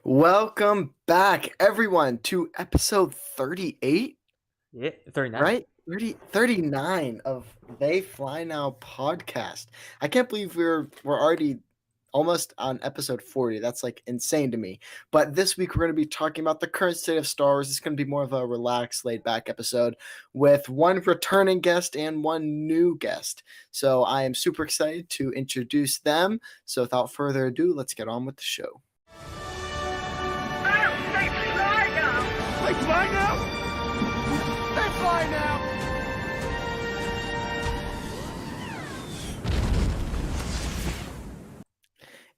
Welcome back, everyone, to episode 38, Yeah, 39. right? 39 of They Fly Now podcast. I can't believe we're already almost on episode 40. That's like insane to me. But this week we're going to be talking about the current state of Star Wars. It's going to be more of a relaxed, laid back episode with one returning guest and one new guest. So I am super excited to introduce them. So without further ado, let's get on with the show. They fly now! They fly now!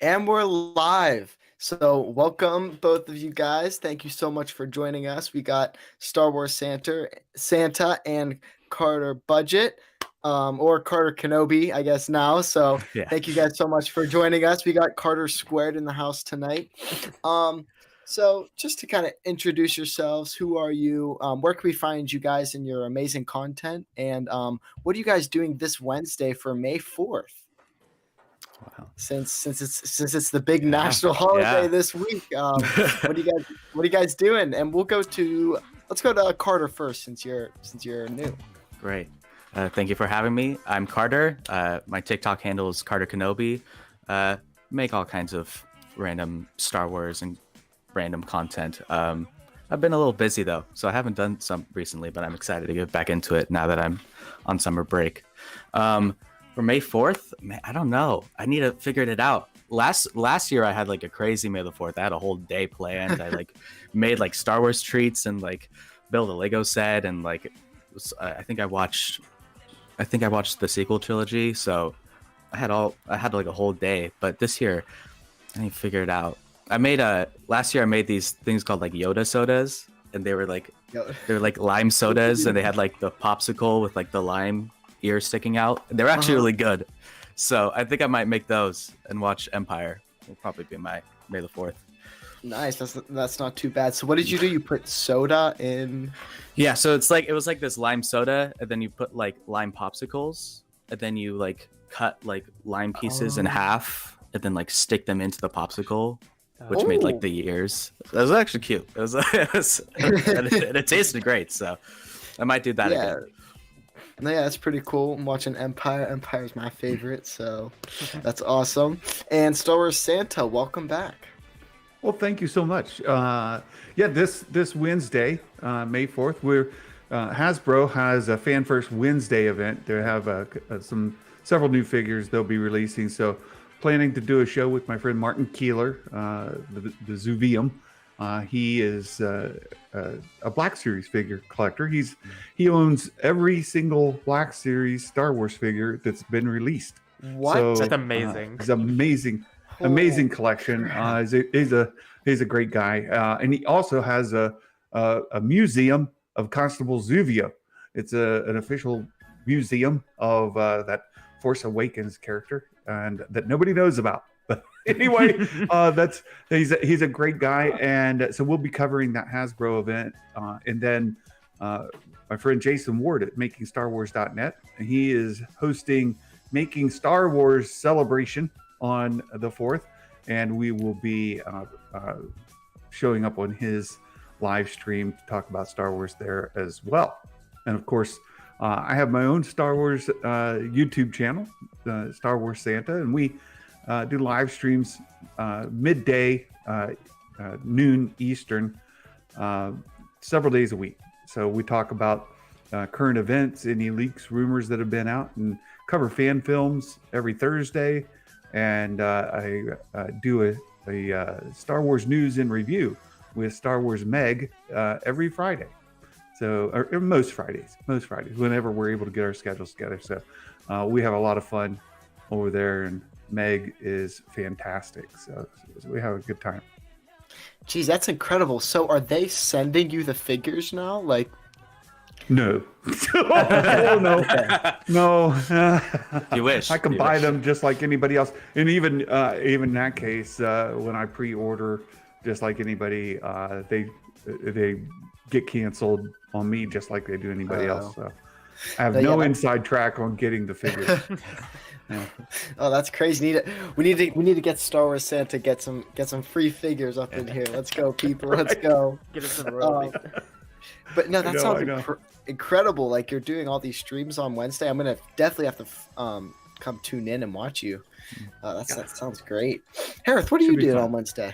And we're live. So welcome both of you guys. Thank you so much for joining us. We got Star Wars Santa and Carter Budget, or Carter Kenobi, I guess now. So Thank you guys so much for joining us. We got Carter Squared in the house tonight. So just to kind of introduce yourselves, who are you? Where can we find you guys in your amazing content? And what are you guys doing this Wednesday for May 4th? Wow. Since it's the big national holiday this week, what are you guys doing? And let's go to Carter first, since you're new. Great. Thank you for having me. I'm Carter. My TikTok handle is Carter Kenobi. Make all kinds of random Star Wars and random content. I've been a little busy though, so I haven't done some recently, but I'm excited to get back into it now that I'm on summer break. For May 4th, man, I don't know. I need to figure it out. Last year I had like a crazy May the 4th. I had a whole day planned. I like made like Star Wars treats and like built a Lego set and like I think I watched the sequel trilogy, so I had like a whole day. But this year I need to figure it out. Last year I made these things called like Yoda sodas, and they were like lime sodas, and they had like the popsicle with like the lime ear sticking out. They were actually really good. So I think I might make those and watch Empire. Will probably be my May the 4th. Nice. That's not too bad. So what did you do? You put soda in? Yeah, so it was like this lime soda, and then you put like lime popsicles, and then you like cut like lime pieces in half, and then like stick them into the popsicle, which made like the ears. It was actually cute. It tasted great, so I might do that again. Yeah, that's pretty cool. I'm watching Empire. Empire is my favorite, so that's awesome. And Star Wars Santa, welcome back. Well, thank you so much. This Wednesday, May 4th, Hasbro has a Fan First Wednesday event. They have several new figures they'll be releasing. So, planning to do a show with my friend Martin Keeler, the Zuvium. He is a Black Series figure collector. He owns every single Black Series Star Wars figure that's been released. What? So, That's amazing. It's amazing collection. He's a great guy, and he also has a museum of Constable Zuvio. It's an official museum of that Force Awakens character, and that nobody knows about. But anyway, he's a great guy, and so we'll be covering that Hasbro event, and then my friend Jason Ward at MakingStarWars.net, and he is hosting Making Star Wars Celebration on the 4th, and we will be showing up on his live stream to talk about Star Wars there as well. And of course, I have my own Star Wars YouTube channel, Star Wars Santa, and we do live streams midday, noon Eastern, several days a week. So we talk about current events, any leaks, rumors that have been out, and cover fan films every Thursday. And I do a Star Wars news and review with Star Wars Meg every Friday. So, or most Fridays, whenever we're able to get our schedules together. So we have a lot of fun over there, and Meg is fantastic. So we have a good time. Geez, that's incredible. So are they sending you the figures now? Like, no. No. You wish. I can buy them just like anybody else. And even in that case, when I pre-order, just like anybody, they get canceled on me just like they do anybody else. So I have But yeah, no that- inside track on getting the figures. Yeah. Oh, that's crazy. We need to get Star Wars Santa get some free figures up in here. Let's go, people. Let's go. Get us some royalties. But no, that I sounds know. incredible. Like you're doing all these streams on Wednesday. I'm gonna definitely have to come tune in and watch you. That sounds great. Hereth, what are Should you be doing fun. on Wednesday?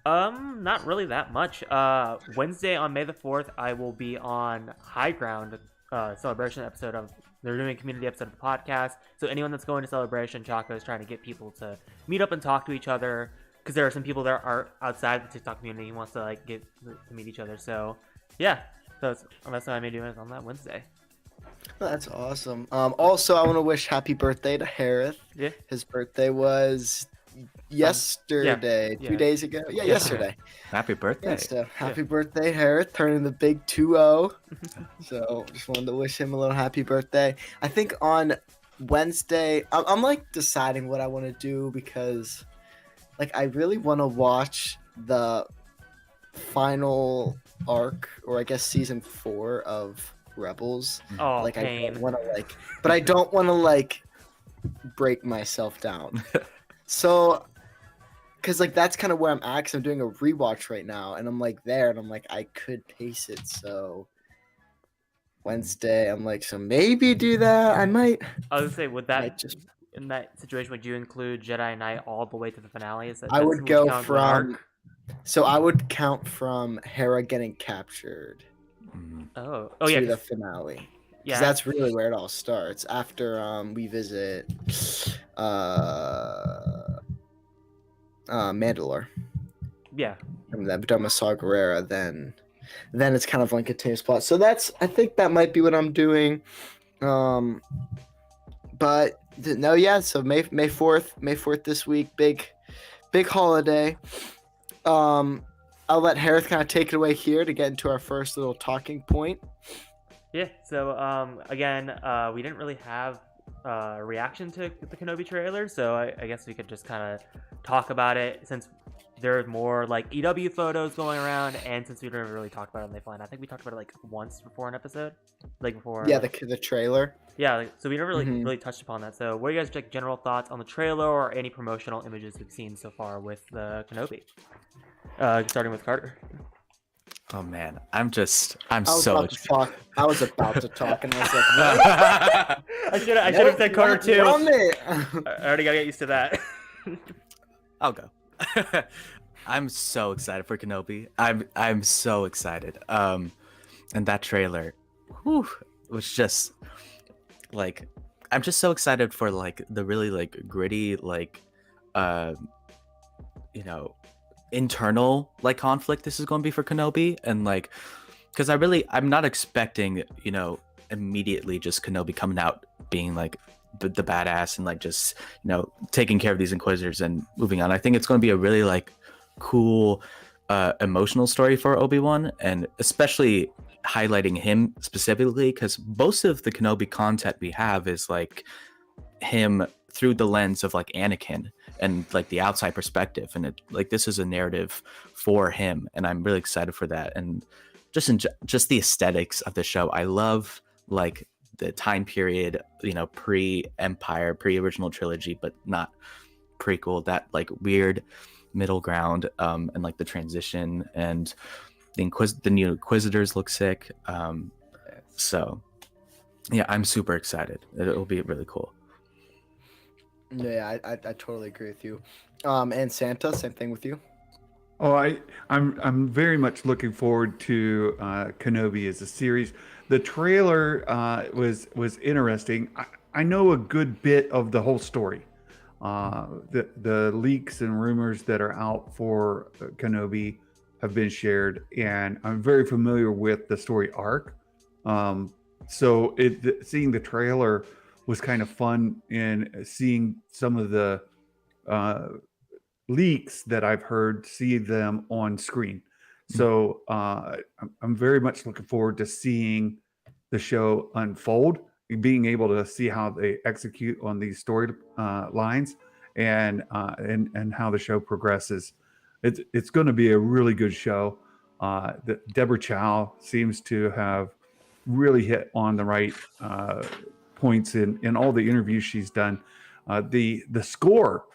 Not really that much. Wednesday on May the 4th, I will be on High Ground celebration episode of. They're doing a community episode of the podcast. So anyone that's going to Celebration, Chaco is trying to get people to meet up and talk to each other because there are some people that are outside the TikTok community who wants to like get to meet each other. So yeah, that's what I may do on that Wednesday. That's awesome. Also, I want to wish happy birthday to Hereth. Yeah. His birthday was yesterday, yeah. 2 days ago. Yeah, yesterday. Happy birthday. Yeah, so happy birthday, Hereth, turning the big 2-0. So just wanted to wish him a little happy birthday. I think on Wednesday, I'm like deciding what I want to do because like I really want to watch the final arc, or I guess season 4 of Rebels. Oh, Like I pain. don't want to like, but I don't want to like break myself down. So, because like that's kind of where I'm at. Cause I'm doing a rewatch right now, and I'm like there, and I'm like I could pace it. So Wednesday, I'm like, so maybe do that. I might. I was gonna say, would I that just in that situation would you include Jedi Knight all the way to the finale? Is that I that's would what go counts as an arc? from. So I would count from Hera getting captured Mhm. Oh yeah, to the 'cause- finale. yeah. Because that's really where it all starts. After we visit Mandalore. yeah. From that Dharma Saw Gerrera, then it's kind of like a continuous plot. So I think that might be what I'm doing. So May 4th this week, big holiday. I'll let Hereth kind of take it away here to get into our first little talking point. Yeah, so again, we didn't really have a reaction to the Kenobi trailer, so I guess we could just kind of talk about it since there's more like EW photos going around, and since we didn't really talk about it on the fly, I think we talked about it like once before an episode, like before. Yeah, the trailer. Yeah, so we never really Mhm. really touched upon that. So, what are you guys' like general thoughts on the trailer or any promotional images we've seen so far with the Kenobi? Starting with Carter. Oh man, I'm I was so about to talk. I was about to talk, and I was like, I should have said Carter too. Run it. I already gotta get used to that. I'll go. I'm so excited for Kenobi. I'm so excited. And that trailer, was just like I'm just so excited for like the really like gritty like internal like conflict this is going to be for Kenobi, and like because I'm not expecting immediately just Kenobi coming out being like the badass and like just taking care of these Inquisitors and moving on. I think it's going to be a really like cool emotional story for Obi-Wan, and especially highlighting him specifically because most of the Kenobi content we have is like him through the lens of like Anakin and like the outside perspective, and it like this is a narrative for him, and I'm really excited for that. And just the aesthetics of the show, I love like the time period, pre-Empire, pre-original trilogy, but not prequel, that like weird middle ground, and like the transition, and the new Inquisitors look sick. So yeah, I'm super excited. It'll be really cool. Yeah, I totally agree with you. And Santa, same thing with you. Oh, I'm very much looking forward to Kenobi as a series. The trailer was interesting. I know a good bit of the whole story. The leaks and rumors that are out for Kenobi have been shared, and I'm very familiar with the story arc. So seeing the trailer was kind of fun, in seeing some of the leaks that I've heard, see them on screen. So I'm very much looking forward to seeing the show unfold, being able to see how they execute on these story lines, and how the show progresses. It's going to be a really good show. Deborah Chow seems to have really hit on the right points in all the interviews she's done. The score,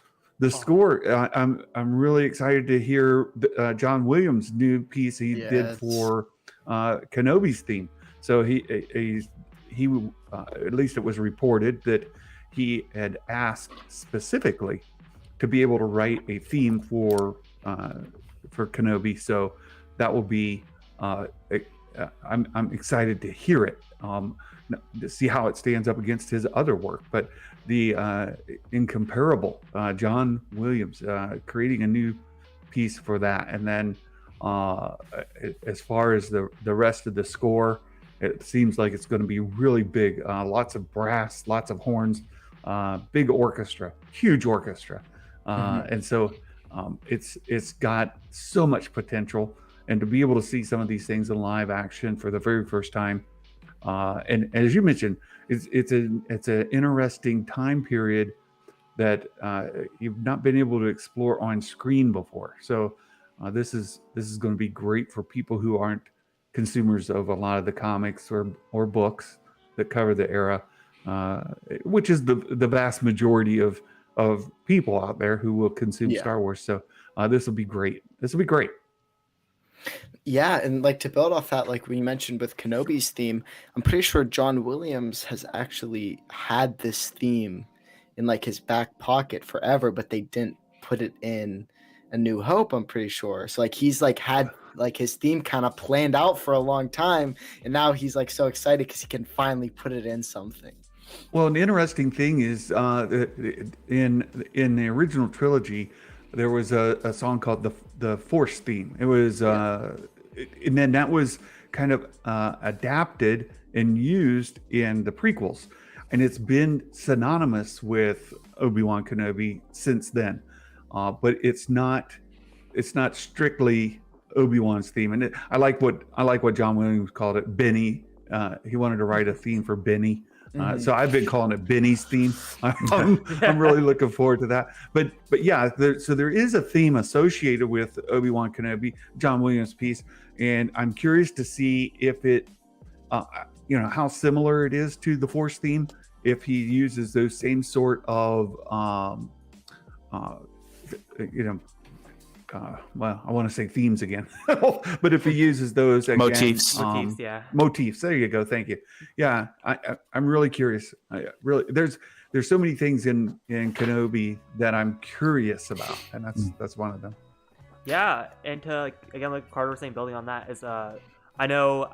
I'm really excited to hear John Williams' new piece he did for Kenobi's theme. So he at least it was reported that he had asked specifically to be able to write a theme for Kenobi. So that will be I'm excited to hear it, to see how it stands up against his other work. But the incomparable John Williams creating a new piece for that, and then as far as the rest of the score, it seems like it's going to be really big. Lots of brass, lots of horns, big orchestra, huge orchestra, and so it's got so much potential. And to be able to see some of these things in live action for the very first time, and as you mentioned, it's an interesting time period that you've not been able to explore on screen before. So this is going to be great for people who aren't consumers of a lot of the comics or books that cover the era, which is the vast majority of people out there who will consume Star Wars. So this will be great. This will be great. Yeah, and like to build off that, like we mentioned with Kenobi's theme, I'm pretty sure John Williams has actually had this theme in like his back pocket forever, but they didn't put it in A New Hope, I'm pretty sure. So like he's like had like his theme kind of planned out for a long time, and now he's like so excited because he can finally put it in something. Well, an interesting thing is in the original trilogy, there was a song called the Force theme. It was and then that was kind of adapted and used in the prequels, and it's been synonymous with Obi-Wan Kenobi since then. But it's not strictly Obi-Wan's theme. And I like what John Williams called it, Benny. He wanted to write a theme for Benny. So I've been calling it Benny's theme. I'm really looking forward to that. But yeah, there is a theme associated with Obi-Wan Kenobi, John Williams' piece, and I'm curious to see if it, how similar it is to the Force theme. If he uses those same sort of, well, I want to say themes again, but if he uses those again, motifs, yeah, motifs. There you go. Thank you. Yeah, I'm really curious. There's so many things in Kenobi that I'm curious about, and that's one of them. Yeah, and to again, like Carter was saying, building on that is I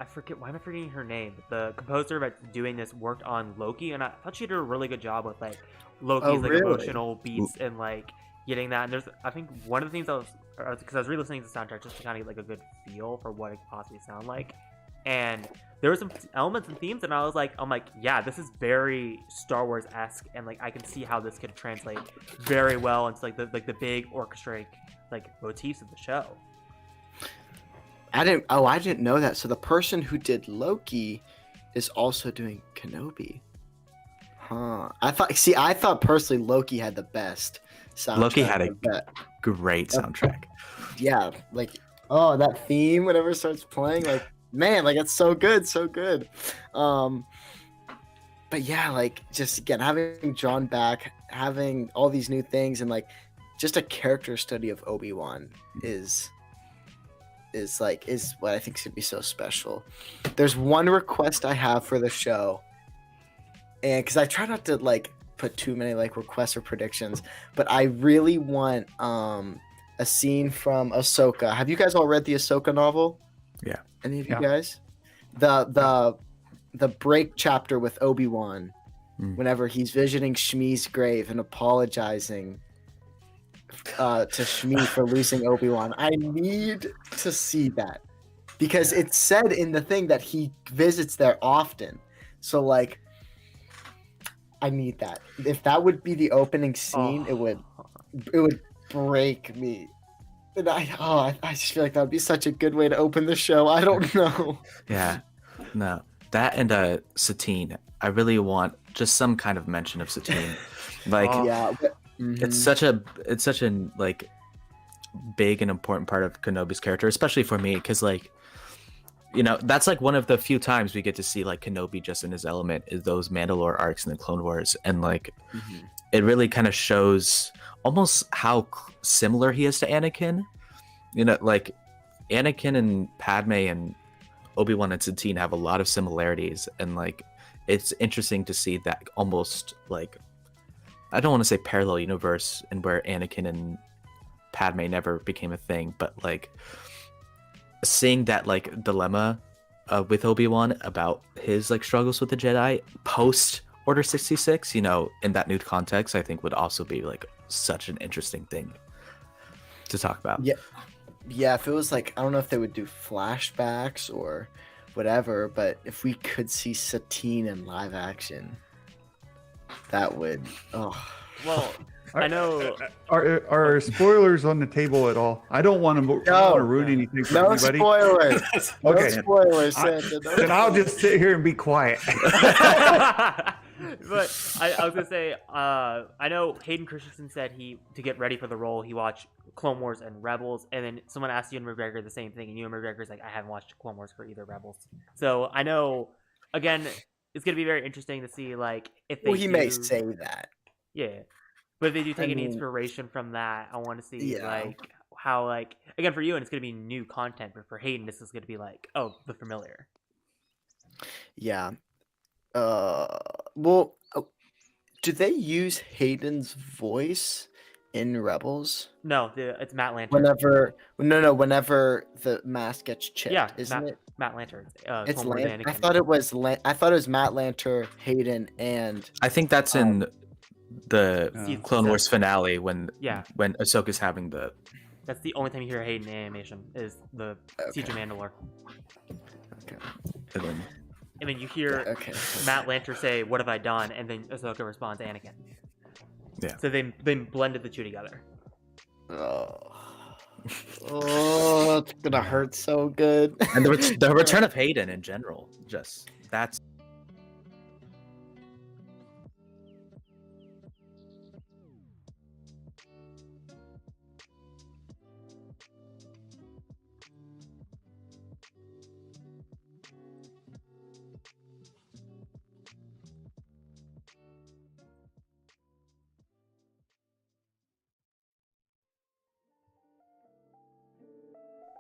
forget why am I forgetting her name? The composer that's doing this worked on Loki, and I thought she did a really good job with like Loki's emotional beats and like getting that. And I think one of the things because I was re-listening to the soundtrack just to kind of get like a good feel for what it could possibly sound like, and there were some elements and themes, and I'm like, yeah, this is very Star Wars-esque, and like I can see how this could translate very well into like the big orchestrated like motifs of the show. I didn't know that. So the person who did Loki is also doing Kenobi. Huh. I thought personally Loki had the best soundtrack. Loki had a great soundtrack. Yeah, like that theme whenever it starts playing, like man, like it's so good. But yeah, like just again having John back, having all these new things, and like just a character study of Obi-Wan is what I think should be so special. There's one request I have for the show, and because I try not to like put too many like requests or predictions, but I really want a scene from Ahsoka. Have you guys all read the Ahsoka novel? Yeah. Any of you guys? The break chapter with Obi-Wan, whenever he's visiting Shmi's grave and apologizing to Shmi for losing Obi-Wan. I need to see that because it's said in the thing that he visits there often. So like, I need that. If that would be the opening scene, it would break me. And I just feel like that would be such a good way to open the show. I don't know. Yeah, no, that and Satine. I really want just some kind of mention of Satine. Like, it's such a like big and important part of Kenobi's character, especially for me, because like, you know, that's like one of the few times we get to see like Kenobi just in his element, is those Mandalore arcs in the Clone Wars, and like it really kind of shows almost how similar he is to Anakin. You know, like Anakin and Padme and Obi-Wan and Satine have a lot of similarities, and like it's interesting to see that almost like, I don't want to say parallel universe, and where Anakin and Padme never became a thing, but like seeing that like dilemma with Obi-Wan about his like struggles with the Jedi post Order 66, you know, in that new context, I think would also be like such an interesting thing to talk about. Yeah, if it was like, I don't know if they would do flashbacks or whatever, but if we could see Satine in live action, that would, Well, I know. Are spoilers on the table at all? I don't want to ruin anything for no anybody. spoilers. Okay. No spoilers, Santa. No Then I'll just sit here and be quiet. But I was gonna say, I know Hayden Christensen said to get ready for the role, he watched Clone Wars and Rebels, and then someone asked Ewan McGregor the same thing, and Ewan McGregor's like, I haven't watched Clone Wars for either Rebels. So I know, again, it's gonna be very interesting to see like if they. Well, he may say that. Yeah, but if they do take any inspiration from that, I want to see like how like again for Ewan it's gonna be new content, but for Hayden this is gonna be like the familiar. Yeah. Well, do they use Hayden's voice in Rebels? No, it's Matt Lantern. Whenever the mask gets chipped, Yeah, isn't it? Matt Lantern. It's I thought it was Matt Lantern, Hayden, and I think that's in the Clone Wars finale when Ahsoka's having the. That's the only time you hear Hayden animation is the Siege of Mandalore. Okay. And then you hear Matt Lantern say, "What have I done?" And then Ahsoka responds, "Anakin." Yeah. So they blended the two together. It's gonna hurt so good. And the return of Hayden in general, just that's.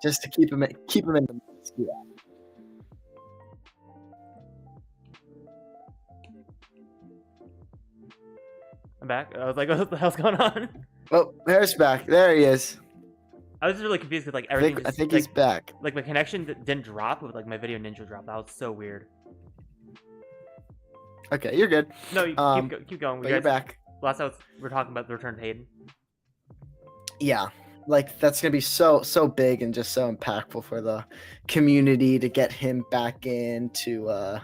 Just to keep him in the mask. Yeah. I'm back. I was like, what the hell's going on? Oh, there's back. There he is. I was just really confused because like everything. I think he's back. Like my connection didn't drop, but like my video ninja dropped. That was so weird. Okay, you're good. No, you keep going. But you're back. Last time we're talking about the return of Hayden. Yeah, like that's gonna be so big and just so impactful for the community to get him back in, to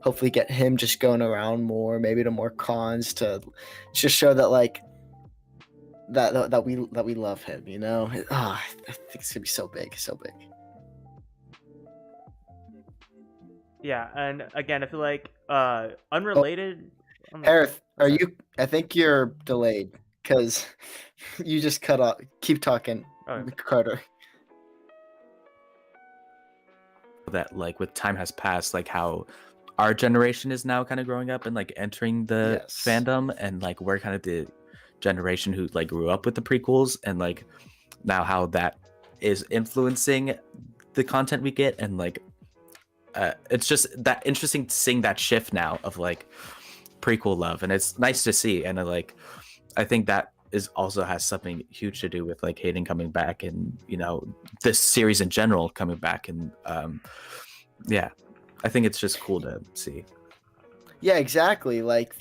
hopefully get him just going around more, maybe to more cons, to just show that like that we love him, you know. I think it's gonna be so big. Yeah, and again, I feel like unrelated. Hereth, I think you're delayed because you just cut off. Keep talking, Carter. That like with time has passed, like how our generation is now kind of growing up and like entering the fandom, and like we're kind of the generation who like grew up with the prequels, and like now how that is influencing the content we get, and like it's just that interesting seeing that shift now of like prequel love, and it's nice to see. And I think that is also has something huge to do with like Hayden coming back, and you know, this series in general coming back, and yeah, I think it's just cool to see. Yeah, exactly. Like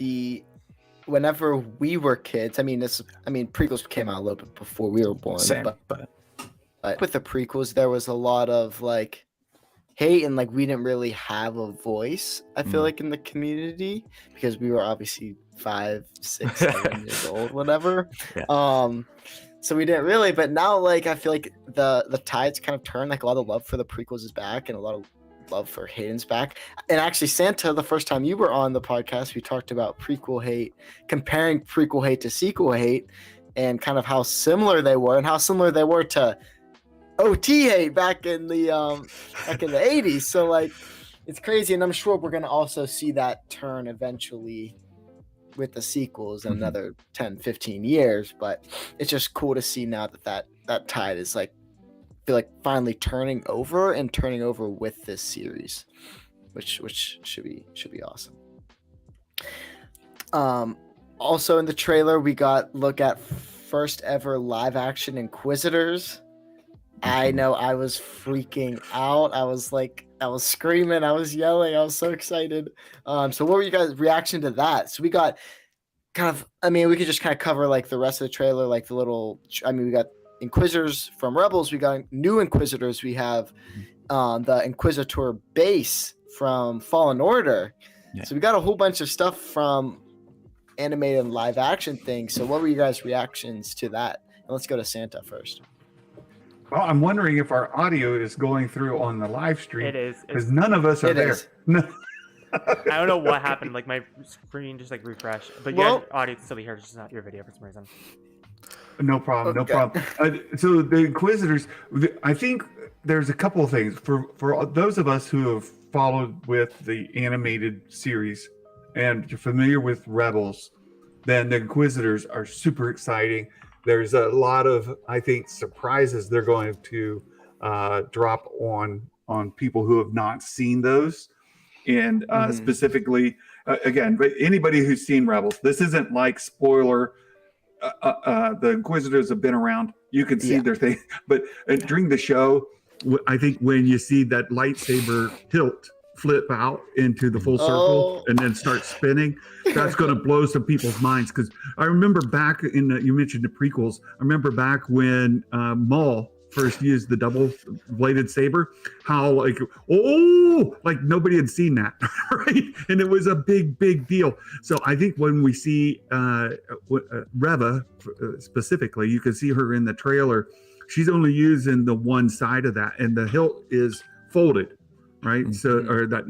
whenever we were kids, I mean prequels came out a little bit before we were born. But with the prequels, there was a lot of like hate, and like we didn't really have a voice, I feel like, in the community, because we were obviously 5, 6, 7 years old, whatever. So we didn't really, but now like I feel like the tides kind of turn. Like a lot of love for the prequels is back, and a lot of love for Hayden's back. And actually, Santa, the first time you were on the podcast, we talked about prequel hate, comparing prequel hate to sequel hate, and kind of how similar they were, and how similar they were to OT hate back in the 80s. So like it's crazy, and I'm sure we're gonna also see that turn eventually with the sequels in another 10, 15 years. But it's just cool to see now that tide is like feel like finally turning over with this series, which should be awesome. Also in the trailer we got look at first ever live action Inquisitors. I know I was freaking out. I was screaming, I was yelling, I was so excited. So what were you guys' reaction to that? So we got we could just kind of cover like the rest of the trailer, like we got Inquisitors from Rebels, we got new Inquisitors, we have the Inquisitor base from Fallen Order. Yeah. So we got a whole bunch of stuff from animated and live action things. So what were you guys' reactions to that? And let's go to Santa first. Well, I'm wondering if our audio is going through on the live stream. It is. Because none of us are there. No. I don't know what happened. Like my screen just like refreshed. But your audio can still be here, just not your video for some reason. No problem. Okay. No problem. So the Inquisitors, I think there's a couple of things. For those of us who have followed with the animated series and you're familiar with Rebels, then the Inquisitors are super exciting. There's a lot of, I think, surprises they're going to drop on people who have not seen those. And specifically, again, but anybody who's seen Rebels, this isn't like spoiler. The Inquisitors have been around. You can see their thing. But during the show, I think when you see that lightsaber hilt flip out into the full circle and then start spinning, that's going to blow some people's minds. Because I remember back in you mentioned the prequels. I remember back when Maul first used the double-bladed saber, how like nobody had seen that, right? And it was a big deal. So I think when we see Reva specifically, you can see her in the trailer. She's only using the one side of that, and the hilt is folded, right? Mm-hmm. So, or that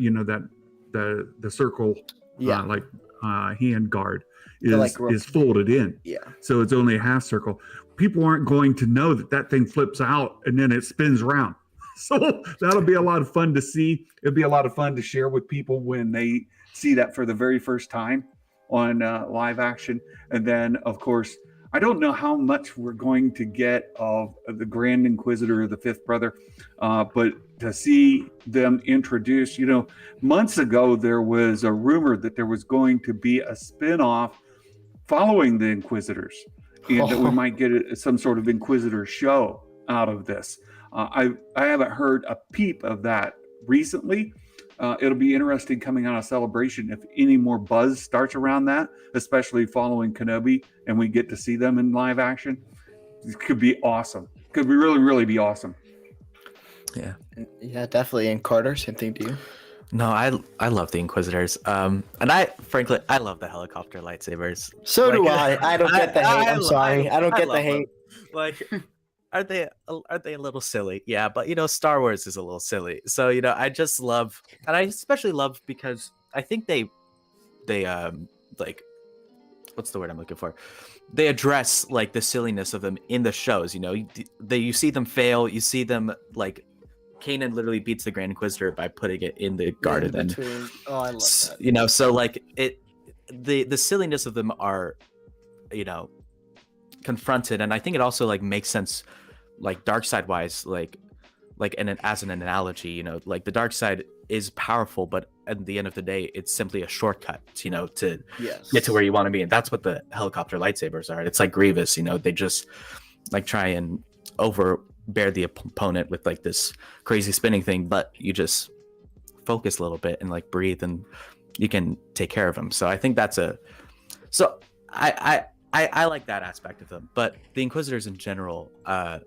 that the circle, hand guard is folded in. Yeah. So it's only a half circle. People aren't going to know that thing flips out and then it spins around. So that'll be a lot of fun to see. It'll be a lot of fun to share with people when they see that for the very first time on live action. And then, of course, I don't know how much we're going to get of the Grand Inquisitor, the fifth brother, but to see them introduced, months ago, there was a rumor that there was going to be a spin-off following the Inquisitors, and that we might get some sort of Inquisitor show out of this. I haven't heard a peep of that recently. It'll be interesting coming out of Celebration if any more buzz starts around that, especially following Kenobi, and we get to see them in live action. It could be awesome. Could be really be awesome. Yeah, definitely. And Carter, same thing to you. No, I love the Inquisitors. And I love the helicopter lightsabers. So do I. I don't get the hate. I'm sorry. I don't get the hate. Like, are they a little silly? Yeah, but Star Wars is a little silly. So I just love, and I especially love because I think they like, what's the word I'm looking for? They address like the silliness of them in the shows. You see them fail. You see them like. Kanan literally beats the Grand Inquisitor by putting it in the garden. Oh, I love that. So like the silliness of them are, confronted, and I think it also like makes sense, like dark side wise, like as an analogy, like the dark side is powerful, but at the end of the day, it's simply a shortcut, to get to where you want to be, and that's what the helicopter lightsabers are. It's like Grievous, they just like try and bear the opponent with like this crazy spinning thing, but you just focus a little bit and like breathe and you can take care of them. So I think I like that aspect of them. But the Inquisitors in general, I'm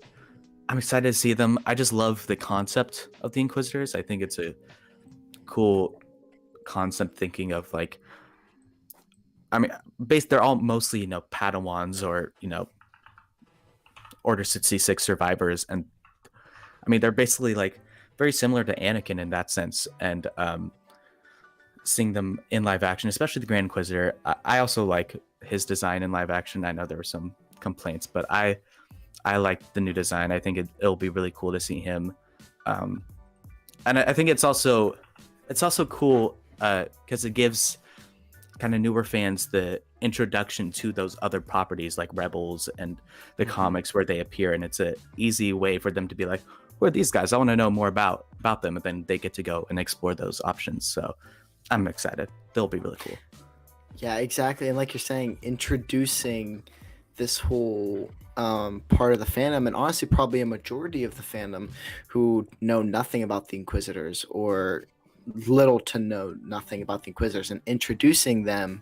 excited to see them. I just love the concept of the Inquisitors. I think it's a cool concept, thinking of like, they're all mostly Padawans or Order 66 survivors, and they're basically like very similar to Anakin in that sense. And seeing them in live action, especially the Grand Inquisitor, I also like his design in live action. I know there were some complaints, but I I like the new design. I think it'll be really cool to see him. And I think it's also cool because it gives kind of newer fans the introduction to those other properties like Rebels and the comics where they appear, and it's an easy way for them to be like, who are these guys? I want to know more about them, and then they get to go and explore those options. So I'm excited. They'll be really cool. Yeah, exactly. And like you're saying, introducing this whole part of the fandom, and honestly probably a majority of the fandom who know nothing about the Inquisitors or little to know nothing about the Inquisitors, and introducing them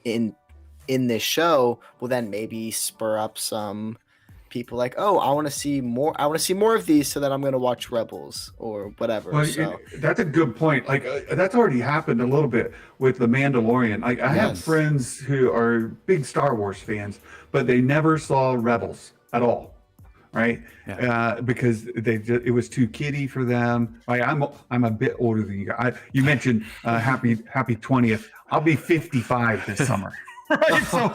in this show will then maybe spur up some people like, oh, I want to see more of these, so that I'm going to watch Rebels or whatever. Well, So that's a good point. Like that's already happened a little bit with The Mandalorian. Like I have friends who are big Star Wars fans, but they never saw Rebels at all, right? Yeah. Because it was too kiddie for them. Like I'm a bit older than you. You mentioned happy 20th. I'll be 55 this summer. Right, so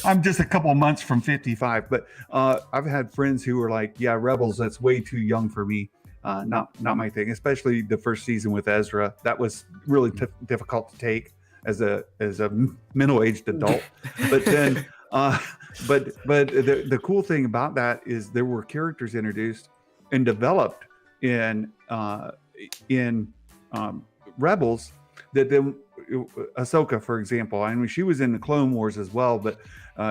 I'm just a couple months from 55, but I've had friends who were like, "Yeah, Rebels, that's way too young for me. Not my thing." Especially the first season with Ezra, that was really difficult to take as a middle-aged adult. But then, but the cool thing about that is there were characters introduced and developed in Rebels that then. Ahsoka, for example, I mean, she was in the Clone Wars as well, but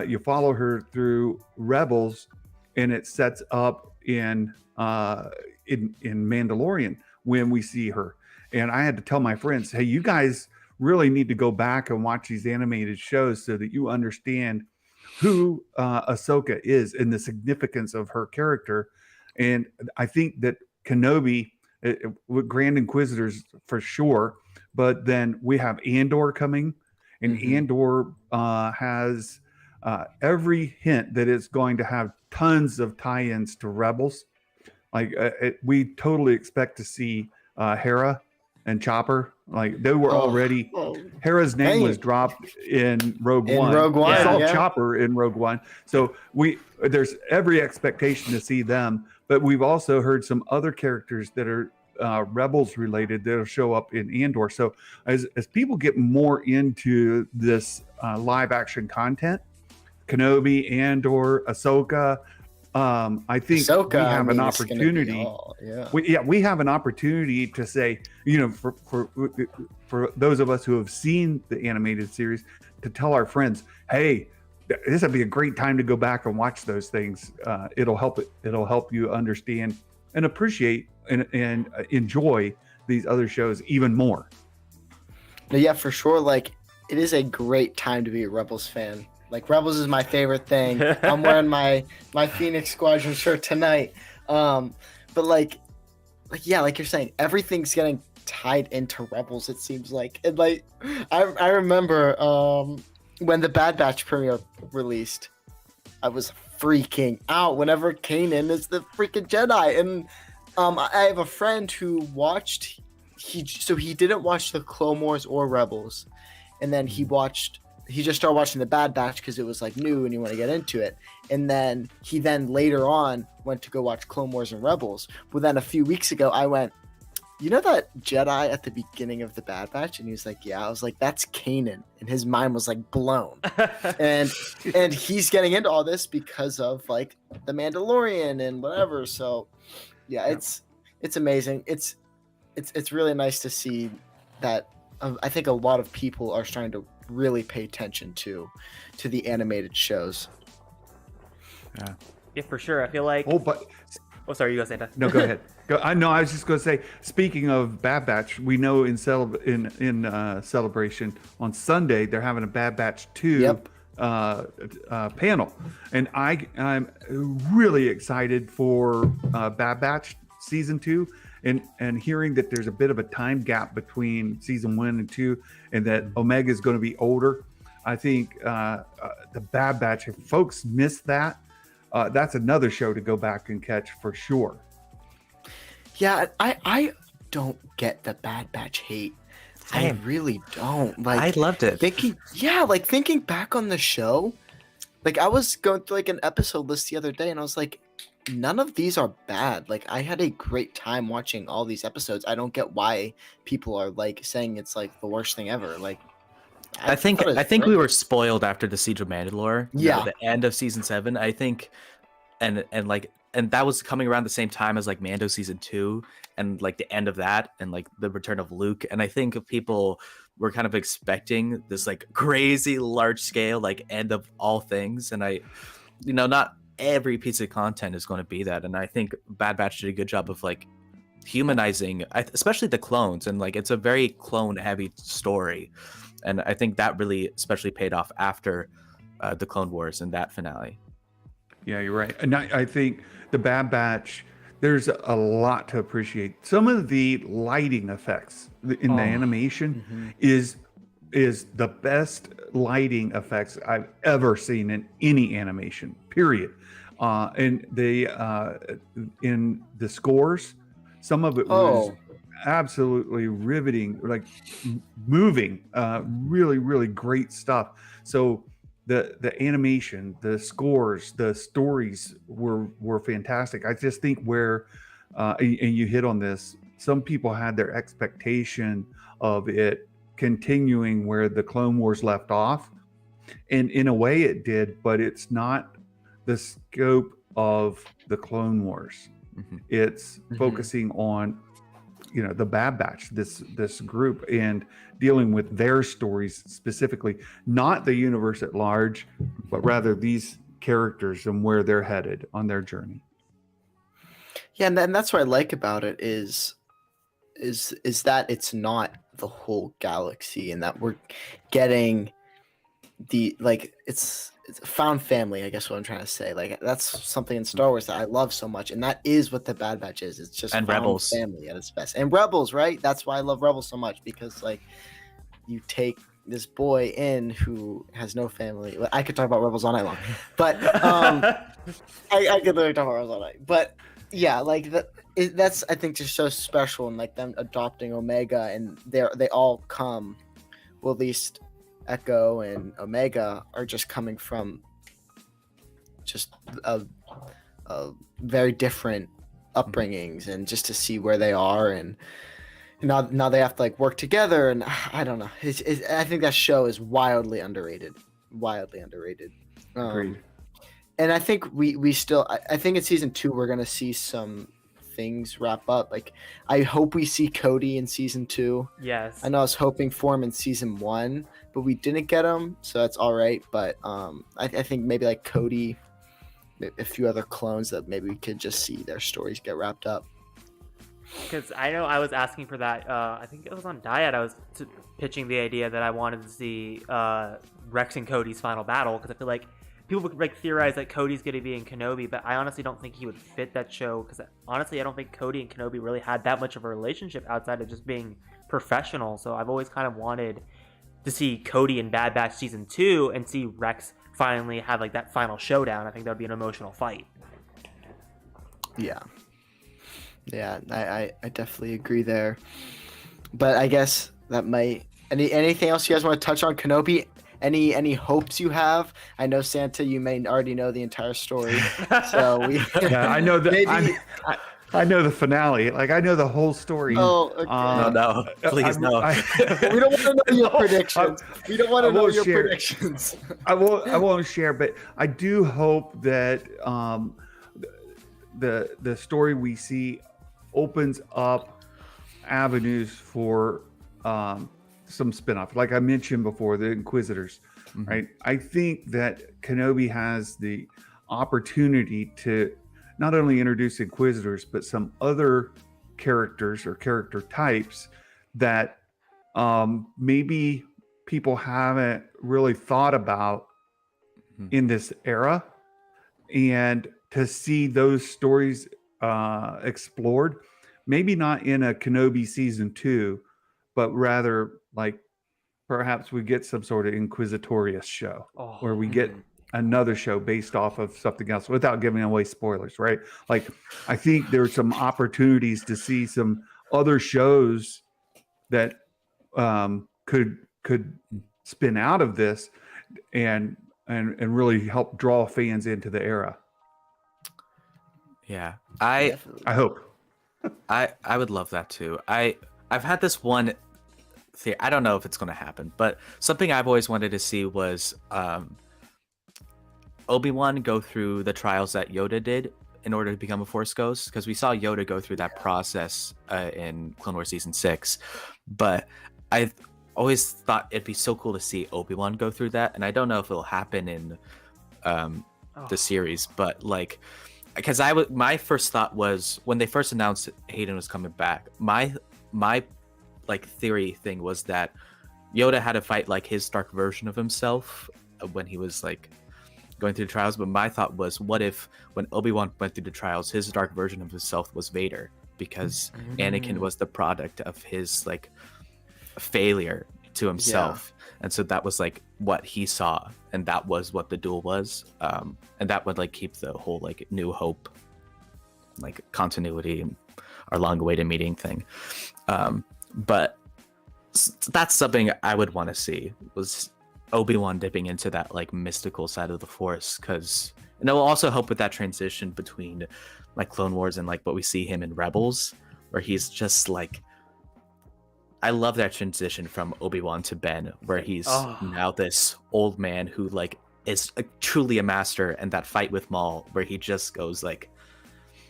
you follow her through Rebels, and it sets up in Mandalorian when we see her. And I had to tell my friends, hey, you guys really need to go back and watch these animated shows so that you understand who Ahsoka is and the significance of her character. And I think that Kenobi, with Grand Inquisitors for sure, but then we have Andor coming, and Andor has every hint that it's going to have tons of tie-ins to Rebels. Like we totally expect to see Hera and Chopper. Like they were already. Hera's name was dropped in Rogue One. Rogue One, we saw Chopper in Rogue One. So there's every expectation to see them. But we've also heard some other characters that are Rebels related that'll show up in Andor. So as people get more into this live action content, Kenobi, Andor, Ahsoka, I think we have an opportunity. We have an opportunity to say, for those of us who have seen the animated series, to tell our friends, hey, this would be a great time to go back and watch those things. It'll help you understand and appreciate and enjoy these other shows even more. Yeah, for sure. Like, it is a great time to be a Rebels fan. Like, Rebels is my favorite thing. I'm wearing my Phoenix Squadron shirt tonight. But like you're saying, everything's getting tied into Rebels, it seems like. And like, I remember when the Bad Batch premiere released, I was freaking out whenever Kanan is the freaking Jedi. And I have a friend who watched, he didn't watch the Clone Wars or Rebels, and then he just started watching the Bad Batch because it was like new and you want to get into it. And then he later on went to go watch Clone Wars and Rebels. But then a few weeks ago, I went, you know that Jedi at the beginning of the Bad Batch? And he was like, yeah. I was like, that's Kanan. And his mind was like blown. and he's getting into all this because of like the Mandalorian and whatever. So yeah, it's amazing. It's really nice to see that. I think a lot of people are starting to really pay attention to the animated shows. Yeah, for sure. I feel like. Sorry, you go, Santa. No, go ahead. I was just going to say. Speaking of Bad Batch, we know in Celebration on Sunday they're having a Bad Batch 2 panel, and I'm really excited for Bad Batch season 2. And hearing that there's a bit of a time gap between season 1 and 2, and that Omega is going to be older, I think the Bad Batch, if folks miss that, that's another show to go back and catch for sure. Yeah, I don't get the Bad Batch hate. Same. I really don't. Like, I loved it. Thinking back on the show, like I was going through like an episode list the other day, and I was like, none of these are bad. Like, I had a great time watching all these episodes. I don't get why people are like saying it's like the worst thing ever. Like, I think thought it was we great. were spoiled after the Siege of Mandalore. Yeah. The end of season 7. I think, and that was coming around the same time as like Mando season 2, and like the end of that, and like the return of Luke. And I think people were kind of expecting this like crazy large scale like end of all things, and not every piece of content is going to be that. And I think Bad Batch did a good job of like humanizing, especially the clones, and like it's a very clone heavy story. And I think that really especially paid off after the Clone Wars and that finale. Yeah, you're right. And I think the Bad Batch, there's a lot to appreciate. Some of the lighting effects in the animation is the best lighting effects I've ever seen in any animation, period. And they in the scores, some of it was absolutely riveting, like moving, really, really great stuff. So the animation, the scores, the stories were fantastic. I just think where and you hit on this, some people had their expectation of it continuing where the Clone Wars left off, and in a way it did, but it's not the scope of the Clone Wars. It's focusing on the Bad Batch, this group, and dealing with their stories specifically, not the universe at large, but rather these characters and where they're headed on their journey. Yeah, and that's what I like about it is that it's not the whole galaxy, and that we're getting it's found family, I guess what I'm trying to say. Like, that's something in Star Wars that I love so much, and that is what the Bad Batch is. It's just and found Rebels family at its best. And Rebels, right? That's why I love Rebels so much, because like you take this boy in who has no family. I could talk about Rebels all night long, but I could literally talk about Rebels all night. But yeah, like that's I think just so special, and like them adopting Omega, and they all come, well, at least Echo and Omega are just coming from just a very different upbringings, and just to see where they are, and now they have to like work together, and I don't know. I think that show is wildly underrated. Agreed. And I think we still, I think in season 2 we're gonna see some things wrap up. Like, I hope we see Cody in season 2. Yes. I know I was hoping for him in season 1, but we didn't get him, so that's all right. But I think maybe like Cody, a few other clones that maybe we could just see their stories get wrapped up. Because I know I was asking for that. I think it was on Diet. I was pitching the idea that I wanted to see Rex and Cody's final battle, because I feel like people would like theorize that Cody's going to be in Kenobi, but I honestly don't think he would fit that show, because honestly I don't think Cody and Kenobi really had that much of a relationship outside of just being professional. So I've always kind of wanted to see Cody in Bad Batch season 2 and see Rex finally have like that final showdown. I think that would be an emotional fight. Yeah, I definitely agree there. But I guess that might anything else you guys want to touch on Kenobi? Any hopes you have? I know, Santa, you may already know the entire story, so we. Yeah, I know that. Maybe. I know the finale. Like, I know the whole story. Oh, okay. No, please no. We don't want to know your predictions. We don't want to know your predictions. I won't share, but I do hope that the story we see opens up avenues for some spinoff. Like I mentioned before, the Inquisitors, right? I think that Kenobi has the opportunity to not only introduce Inquisitors, but some other characters or character types that maybe people haven't really thought about in this era, and to see those stories explored, maybe not in a Kenobi season 2, but rather like perhaps we get some sort of Inquisitorious show where we get another show based off of something else, without giving away spoilers, right? Like, I think there's some opportunities to see some other shows that could spin out of this and really help draw fans into the era. Yeah, Definitely. I hope. I would love that too. I've had this one theory. I don't know if it's going to happen, but something I've always wanted to see was Obi-Wan go through the trials that Yoda did in order to become a Force Ghost, because we saw Yoda go through that process in Clone Wars Season 6. But I've always thought it'd be so cool to see Obi-Wan go through that, and I don't know if it'll happen in the series, but like, because my first thought was when they first announced Hayden was coming back, my like theory thing was that Yoda had to fight like his dark version of himself when he was like going through the trials. But my thought was, what if when Obi-Wan went through the trials, his dark version of himself was Vader, because Anakin was the product of his like failure to himself, and so that was like what he saw, and that was what the duel was, and that would like keep the whole like New Hope like continuity and our long-awaited meeting thing. But that's something I would want to see, was Obi-Wan dipping into that like mystical side of the Force, because and it will also help with that transition between like Clone Wars and like what we see him in Rebels, where he's just like, I love that transition from Obi-Wan to Ben, where he's now this old man who like is truly a master, and that fight with Maul where he just goes like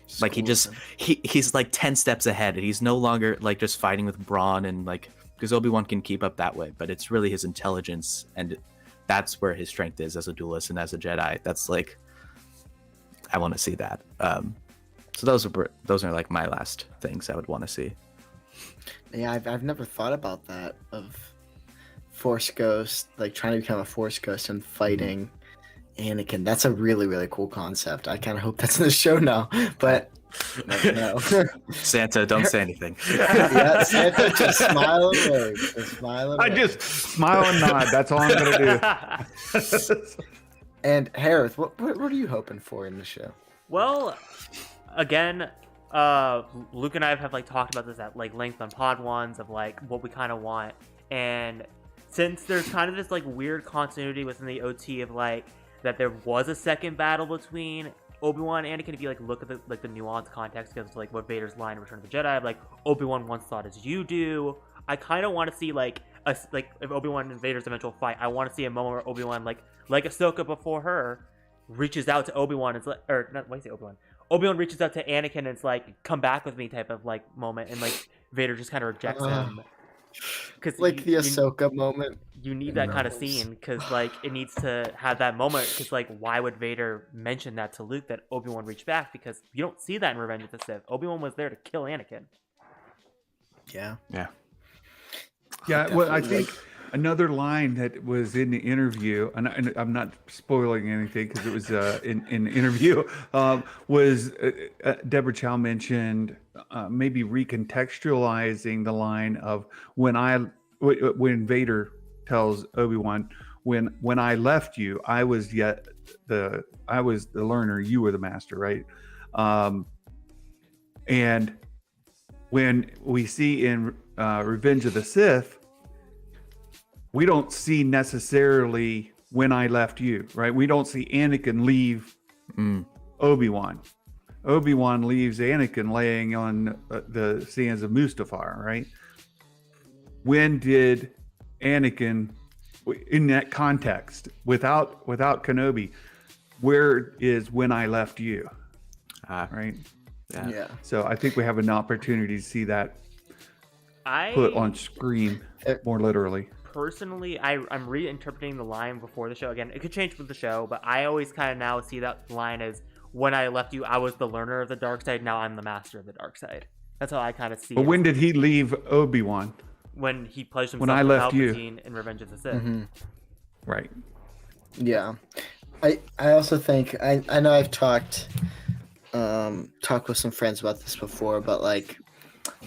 he's like 10 steps ahead, and he's no longer like just fighting with brawn, and like, because Obi-Wan can keep up that way, but it's really his intelligence, and that's where his strength is as a duelist and as a Jedi. That's like, I want to see that. So those are like my last things I would want to see. Yeah, I've never thought about that, of Force Ghost, like trying to become a Force Ghost and fighting Anakin. That's a really, really cool concept. I kind of hope that's in the show now, but no. Santa, don't say anything. Yeah, Santa, just smile away. Just smile away. I just smile and nod. That's all I'm gonna do. And Hereth, what are you hoping for in the show? Well, again, Luke and I have like talked about this at like length on Pod Ones of like what we kind of want, and since there's kind of this like weird continuity within the OT of like that there was a second battle between Obi-Wan and Anakin, if you like look at the like the nuanced context, because like what Vader's line in Return of the Jedi, like Obi-Wan once thought as you do. I kind of want to see like if Obi-Wan and Vader's eventual fight, I want to see a moment where Obi-Wan like Ahsoka before her reaches out to Obi-Wan and like, or not, why do you say Obi-Wan? Obi-Wan reaches out to Anakin and it's like, come back with me type of like moment, and like Vader just kind of rejects him. Cause like the Ahsoka moment. You need that kind of scene, because like it needs to have that moment, because like why would Vader mention that to Luke that Obi-Wan reached back? Because you don't see that in Revenge of the Sith. Obi-Wan was there to kill Anakin. Yeah. Well, I think another line that was in the interview, and I'm not spoiling anything because it was in the interview, was Deborah Chow mentioned maybe recontextualizing the line of when Vader tells Obi-Wan, when I left you, I was the learner, you were the master, right? And when we see in Revenge of the Sith, we don't see necessarily when I left you, right? We don't see Anakin leave Obi-Wan. Obi-Wan leaves Anakin laying on the sands of Mustafar, right? When did Anakin, in that context, without Kenobi, where is when I left you? Right? Yeah. So I think we have an opportunity to see that put on screen more literally. Personally, I'm reinterpreting the line before the show. Again, it could change with the show, but I always kind of now see that line as, when I left you, I was the learner of the dark side. Now I'm the master of the dark side. That's how I kind of see it. But when did he leave Obi-Wan? When he pledged himself When I left to you. Palpatine in Revenge of the Sith. Mm-hmm. Right. Yeah. I also think I know I've talked with some friends about this before, but like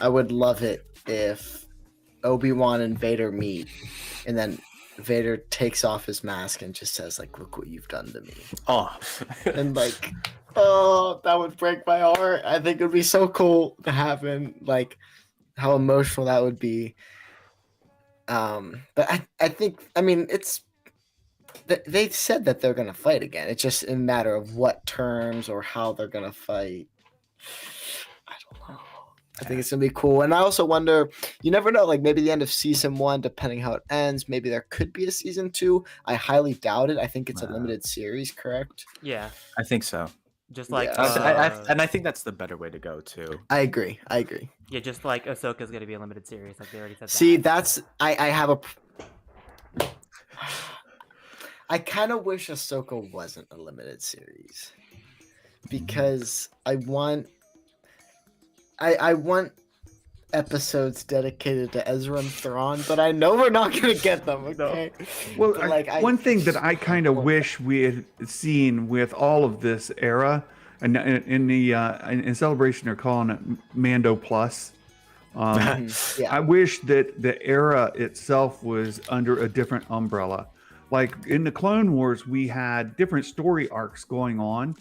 I would love it if Obi-Wan and Vader meet, and then Vader takes off his mask and just says like, look what you've done to me. Oh, And like, oh, that would break my heart. I think it would be so cool to happen, like how emotional that would be. But I think, I mean, it's they said that they're gonna fight again. It's just a matter of what terms or how they're gonna fight. I don't know. I think it's gonna be cool, and I also wonder. You never know. Like maybe the end of season 1, depending how it ends. Maybe there could be a season 2. I highly doubt it. I think it's a limited series. Correct? Yeah, I think so. just like Yeah. And I think that's the better way to go too. I agree. yeah, just like Ahsoka's gonna be a limited series, like they already said. See, that. that's I have a. I kind of wish Ahsoka wasn't a limited series because I want episodes dedicated to Ezra and Thrawn, but I know we're not gonna get them. Okay. Well, But, one thing that I kind of wish we had seen with all of this era, and in celebration they're calling it Mando Plus. Yeah. I wish that the era itself was under a different umbrella. Like in the Clone Wars, we had different story arcs going on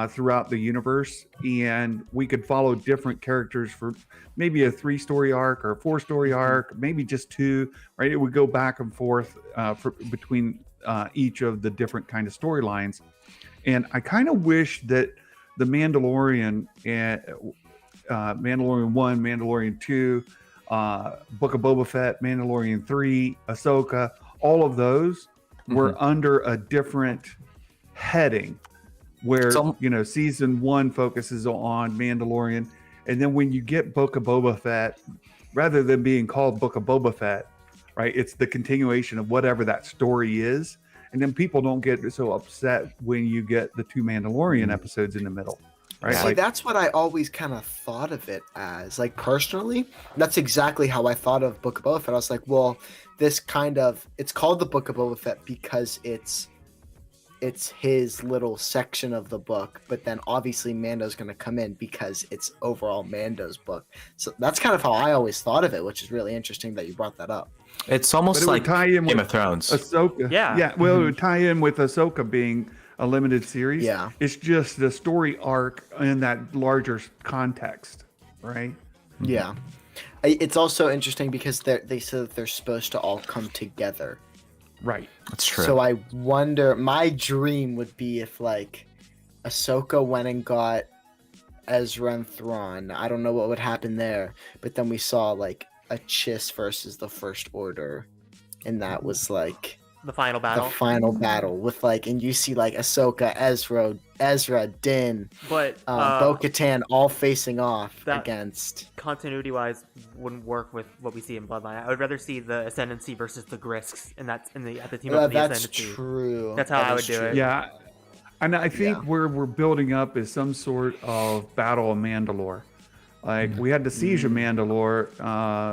throughout the universe, and we could follow different characters for maybe a 3-story arc or a 4-story arc, maybe just 2. Right? It would go back and forth between each of the different kind of storylines. And I kind of wish that the Mandalorian and Mandalorian 1, Mandalorian 2, Book of Boba Fett, Mandalorian 3, Ahsoka, all of those were under a different heading where, season 1 focuses on Mandalorian. And then when you get Book of Boba Fett, rather than being called Book of Boba Fett, right, it's the continuation of whatever that story is. And then people don't get so upset when you get the 2 Mandalorian episodes in the middle. Right? See, that's what I always kind of thought of it as. Like, personally, that's exactly how I thought of Book of Boba Fett. I was like, well, it's called the Book of Boba Fett because it's his little section of the book, but then obviously Mando's going to come in because it's overall Mando's book. So that's kind of how I always thought of it, which is really interesting that you brought that up. It's almost like Game of Thrones. Ahsoka. Yeah. Well, it would tie in with Ahsoka being a limited series. Yeah. It's just the story arc in that larger context, right? Yeah. It's also interesting because they said that they're supposed to all come together. Right. That's true. So I wonder, my dream would be if like Ahsoka went and got Ezra and Thrawn. I don't know what would happen there, but then we saw like a Chiss versus the First Order, and that was like the final battle. The final battle with like, and you see like Ahsoka, Ezra, Din, but Bo-Katan all facing off that against. Continuity-wise, wouldn't work with what we see in Bloodline. I would rather see the Ascendancy versus the Grisks, and that's at the team up in the That's Ascendancy. true. That's how I would do it. Yeah. And I think where we're building up is some sort of Battle of Mandalore. Like we had the Siege of Mandalore.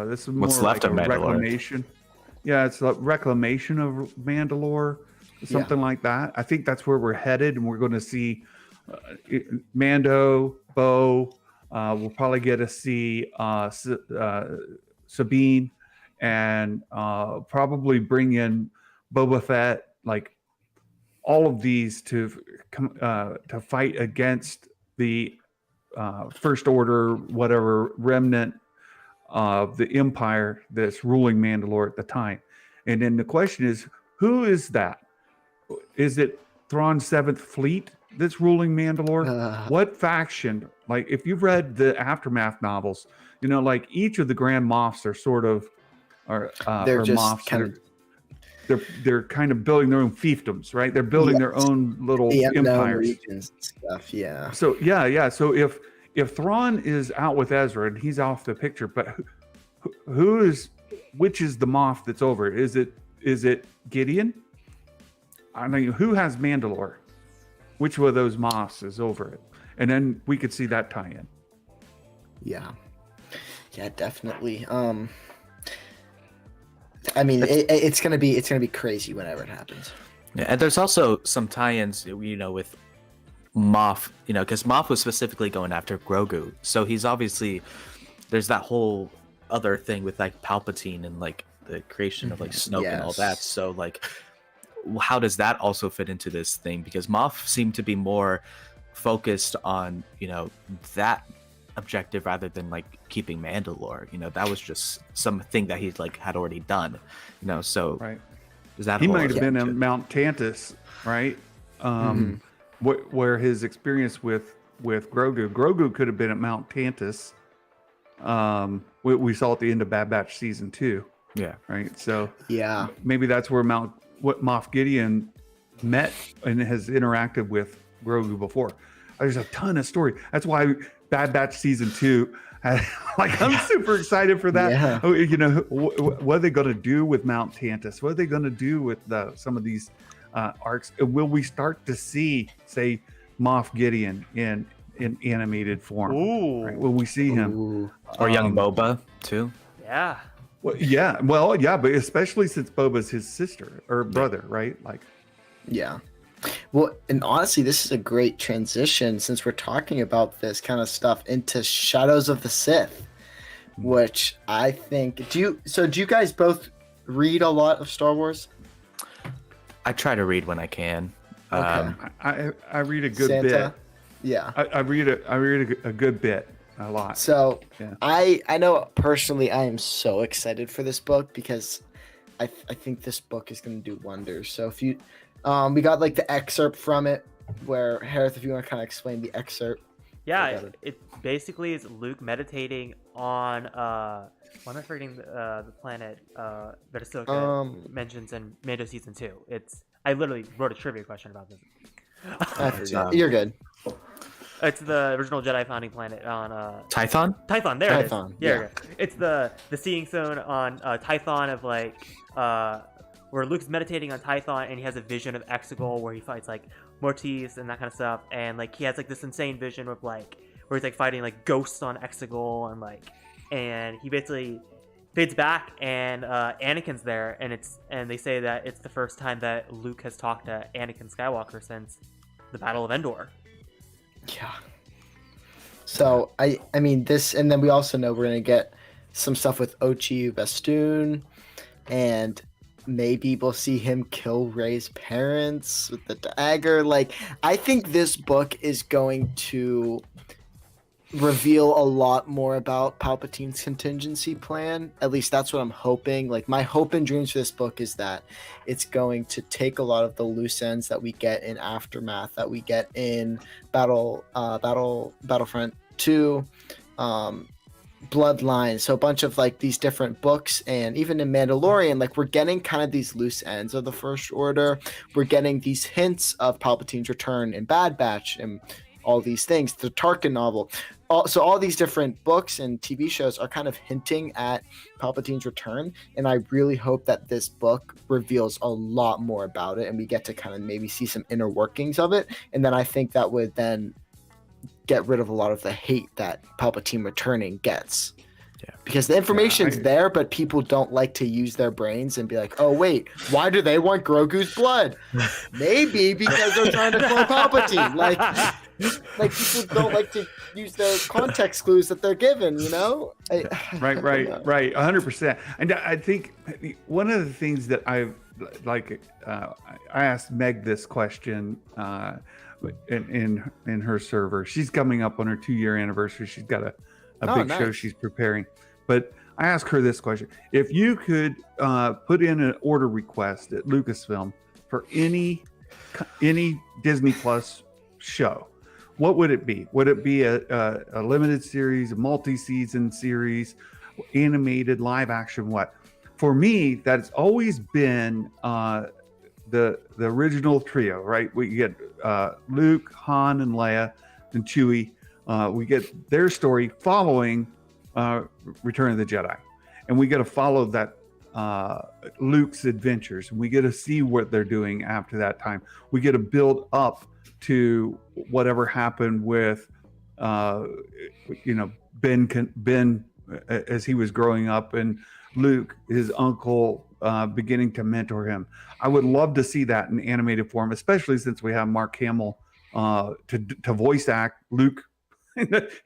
This is more What's left like of a Mandalore? reclamation. Yeah, it's a reclamation of Mandalore, something like that. I think that's where we're headed, and we're going to see Mando, Bo. We'll probably get to see Sabine, and probably bring in Boba Fett. Like all of these to fight against the First Order, whatever remnant of the Empire that's ruling Mandalore at the time. And then the question is, who is that? Is it Thrawn's 7th Fleet that's ruling Mandalore? What faction? Like, if you've read the Aftermath novels, like each of the Grand Moffs are sort of, They're just Moffs, kind of. they're kind of building their own fiefdoms, right? They're building their own little empires. Regions and stuff, yeah. So yeah. So if Thrawn is out with Ezra and he's off the picture, but which is the Moff that's over it? Is it Gideon? I mean, who has Mandalore? Which one of those Moffs is over it? And then we could see that tie in. Yeah, definitely. I mean, it's gonna be crazy whenever it happens. Yeah, and there's also some tie-ins, with Moff, because Moff was specifically going after Grogu, so he's obviously there's that whole other thing with like Palpatine and like the creation of like Snoke and all that. So like, how does that also fit into this thing? Because Moff seemed to be more focused on that objective rather than like keeping Mandalore. That was just something that he like had already done. So right. Does that he might have been in Mount Tantus, right? Where his experience with with Grogu. Grogu could have been at Mount Tantus. We saw at the end of Bad Batch season 2. Yeah. Right. So Yeah. maybe that's where Moff Gideon met and has interacted with Grogu before. There's a ton of story. That's why Bad Batch season 2. I'm super excited for that. Yeah. You know, what are they going to do with Mount Tantus? What are they going to do with some of these arcs? Will we start to see, say, Moff Gideon in animated form? Ooh. Right? Will we see him? Ooh. Or young Boba too. Yeah. Well, yeah, but especially since Boba's his sister or brother, right? Like, Yeah. Well, and honestly, this is a great transition since we're talking about this kind of stuff into Shadows of the Sith, which I think. Do you guys both read a lot of Star Wars? I try to read when I can. Okay. I read a good Santa? bit. Yeah. I read a good bit, a lot. So Yeah. I know personally I am so excited for this book because I think this book is going to do wonders. So if you we got like the excerpt from it where Hereth, if you want to kind of explain the excerpt. Yeah, it basically is Luke meditating on why am I forgetting the planet that Ahsoka mentions in Mando season 2. I literally wrote a trivia question about this. I forget. You're good. It's the original Jedi founding planet on Tython? Tython. There it is. Tython, Yeah. yeah. It's the seeing zone on Tython of like where Luke's meditating on Tython and he has a vision of Exegol where he fights like Mortis and that kind of stuff, and like he has like this insane vision of like where he's like fighting like ghosts on Exegol and he basically fades back and Anakin's there and they say that it's the first time that Luke has talked to Anakin Skywalker since the Battle of Endor. Yeah. So I mean this, and then we also know we're gonna get some stuff with Ochi Bestoon, and maybe we'll see him kill Rey's parents with the dagger. Like, I think this book is going to reveal a lot more about Palpatine's contingency plan. At least that's what I'm hoping. Like, my hope and dreams for this book is that it's going to take a lot of the loose ends that we get in Aftermath, that we get in Battlefront 2, Bloodline, so a bunch of like these different books, and even in Mandalorian, like we're getting kind of these loose ends of the First Order. We're getting these hints of Palpatine's return in Bad Batch and all these things. The Tarkin novel, so all these different books and TV shows are kind of hinting at Palpatine's return, and I really hope that this book reveals a lot more about it, and we get to kind of maybe see some inner workings of it, and then I think that would then get rid of a lot of the hate that Palpatine returning gets. Yeah. Because the information's there, but people don't like to use their brains and be like, oh, wait, why do they want Grogu's blood? Maybe because they're trying to kill Palpatine. Like people don't like to use the context clues that they're given, you know? Right, 100%. And I think one of the things that I asked Meg this question in her server. She's coming up on her 2-year anniversary. She's got a big show she's preparing. But I asked her this question: if you could put in an order request at Lucasfilm for any Disney Plus show, what would it be? Would it be a limited series, a multi-season series, animated, live action? What? For me, that's always been the original trio, right? We get Luke, Han, and Leia, and Chewie. We get their story following Return of the Jedi, and we get to follow that Luke's adventures. We get to see what they're doing after that time. We get to build up to whatever happened with Ben as he was growing up, and Luke, his uncle, beginning to mentor him. I would love to see that in animated form, especially since we have Mark Hamill to voice act Luke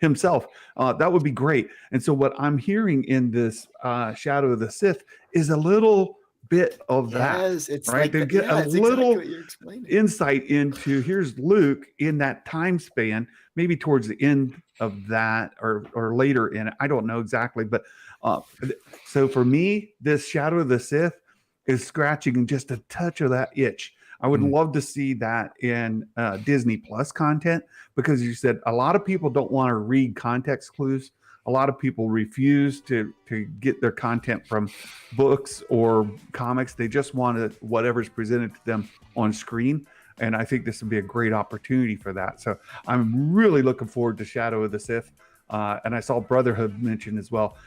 himself. That would be great. And so what I'm hearing in this Shadow of the Sith is a little bit of that. It's right? Like to get a exactly little what you're explaining. insight into here's Luke in that time span, maybe towards the end of that or later in it. I don't know exactly, but so for me, this Shadow of the Sith is scratching just a touch of that itch. I would love to see that in Disney Plus content, because you said a lot of people don't want to read context clues. A lot of people refuse to get their content from books or comics. They just want whatever's presented to them on screen. And I think this would be a great opportunity for that. So I'm really looking forward to Shadow of the Sith. And I saw Brotherhood mentioned as well.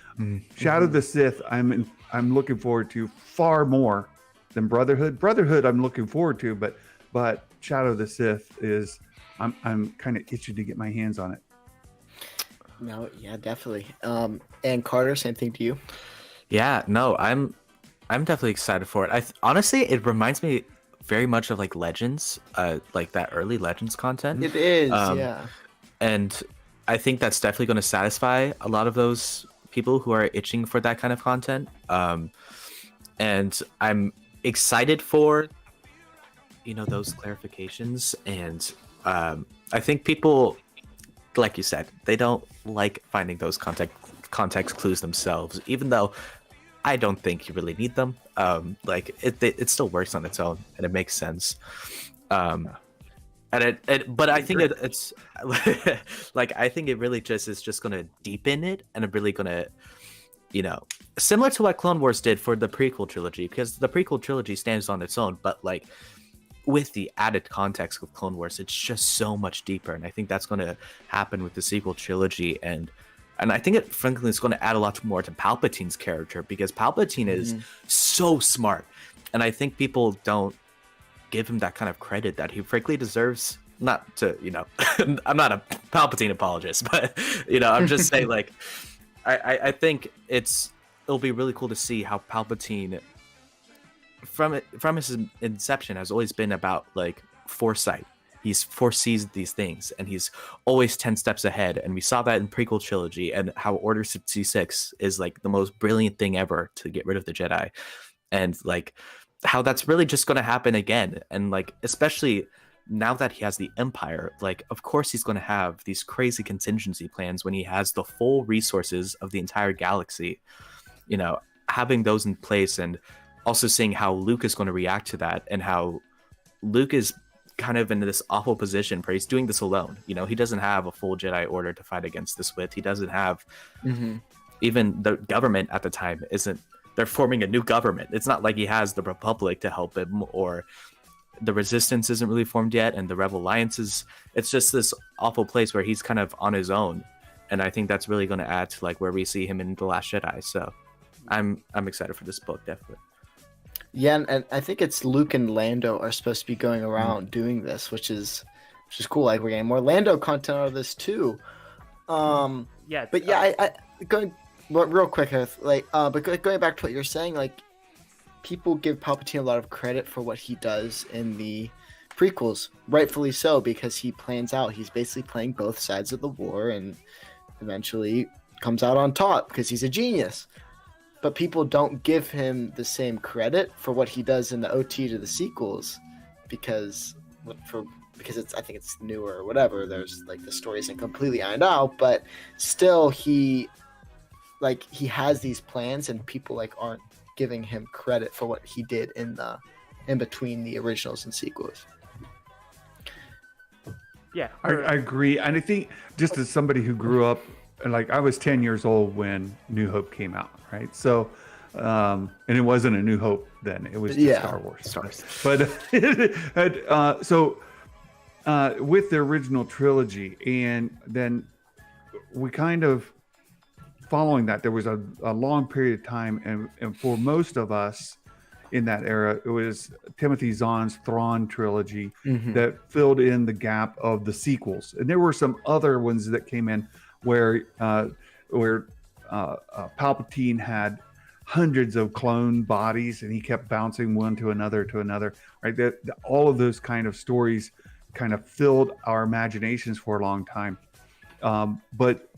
Shadow of the Sith, I'm looking forward to far more than Brotherhood. Brotherhood, I'm looking forward to, but Shadow of the Sith is, I'm kind of itching to get my hands on it. No, yeah, definitely. And Carter, same thing to you. Yeah, no, I'm definitely excited for it. Honestly, it reminds me very much of like Legends, like that early Legends content. It is, yeah. And I think that's definitely going to satisfy a lot of those people who are itching for that kind of content. And I'm excited for, those clarifications. And I think people, like you said, they don't like finding those context clues themselves, even though I don't think you really need them. Like it still works on its own and it makes sense. But I think it's like, I think it really is just going to deepen it, and it really going to, similar to what Clone Wars did for the prequel trilogy, because the prequel trilogy stands on its own, but like with the added context of Clone Wars, it's just so much deeper. And I think that's going to happen with the sequel trilogy. And I think it frankly is going to add a lot more to Palpatine's character, because Palpatine is so smart. And I think people don't give him that kind of credit that he frankly deserves. Not to, I'm not a Palpatine apologist, but, I'm just saying, like, I think it'll be really cool to see how Palpatine, from his inception, has always been about like foresight. He's foresees these things, and he's always 10 steps ahead. And we saw that in prequel trilogy, and how Order 66 is like the most brilliant thing ever to get rid of the Jedi, and like how that's really just going to happen again. And like, especially now that he has the Empire, like, of course he's going to have these crazy contingency plans when he has the full resources of the entire galaxy, having those in place, and also seeing how Luke is going to react to that, and how Luke is kind of in this awful position where he's doing this alone. He doesn't have a full Jedi Order to fight against this with. He doesn't have even the government at the time they're forming a new government. It's not like he has the Republic to help him, or the Resistance isn't really formed yet, and the Rebel Alliance it's just this awful place where he's kind of on his own. And I think that's really going to add to like where we see him in The Last Jedi. So I'm excited for this book, definitely. Yeah, and I think it's Luke and Lando are supposed to be going around doing this, which is cool. Like, we're getting more Lando content out of this too. I going real quick, but going back to what you're saying, like, people give Palpatine a lot of credit for what he does in the prequels, rightfully so, because he plans out. He's basically playing both sides of the war, and eventually comes out on top because he's a genius. But people don't give him the same credit for what he does in the OT to the sequels, because I think it's newer or whatever. There's like, the story isn't completely ironed out, but still he has these plans, and people like aren't giving him credit for what he did in between the originals and sequels. Yeah, I agree. And I think, just as somebody who grew up, like, I was 10 years old when New Hope came out, right? So, and it wasn't a New Hope then; it was just Star Wars. But with the original trilogy, and then we kind of following that, there was a long period of time, and for most of us in that era, it was Timothy Zahn's Thrawn trilogy that filled in the gap of the sequels, and there were some other ones that came in where Palpatine had hundreds of clone bodies, and he kept bouncing one to another, right? All of those kind of stories kind of filled our imaginations for a long time. But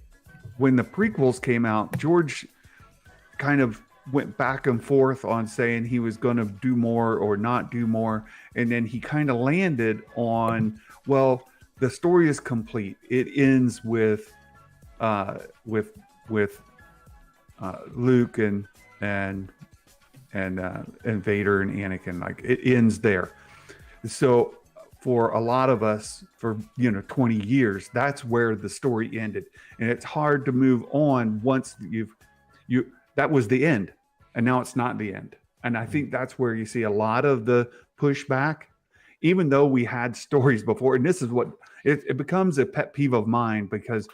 when the prequels came out, George kind of went back and forth on saying he was going to do more or not do more. And then he kind of landed on, well, the story is complete. It ends with Luke and Vader and Anakin. Like, it ends there. So for a lot of us, for 20 years, that's where the story ended, and it's hard to move on once you that was the end, and now it's not the end. And I think that's where you see a lot of the pushback, even though we had stories before. And this is what it becomes a pet peeve of mine, because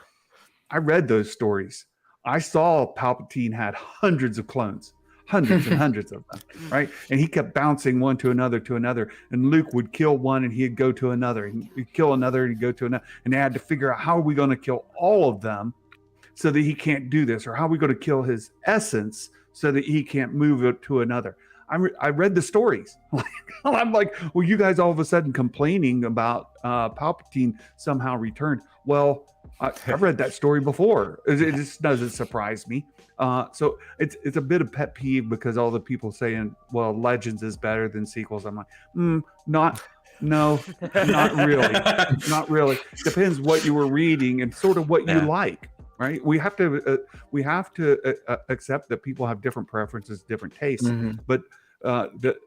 I read those stories. I saw Palpatine had hundreds of clones, hundreds and hundreds of them, right? And he kept bouncing one to another, and Luke would kill one and he'd go to another, and he'd kill another and he'd go to another, and they had to figure out, how are we going to kill all of them so that he can't do this, or how are we going to kill his essence so that he can't move it to another. I read the stories. I'm like, well, you guys all of a sudden complaining about Palpatine somehow returned. Well, I've read that story before. It just doesn't surprise me. So it's a bit of pet peeve, because all the people saying, well, Legends is better than sequels. I'm like, not really. Not really. Depends what you were reading and sort of what you like, right? We have to accept that people have different preferences, different tastes. But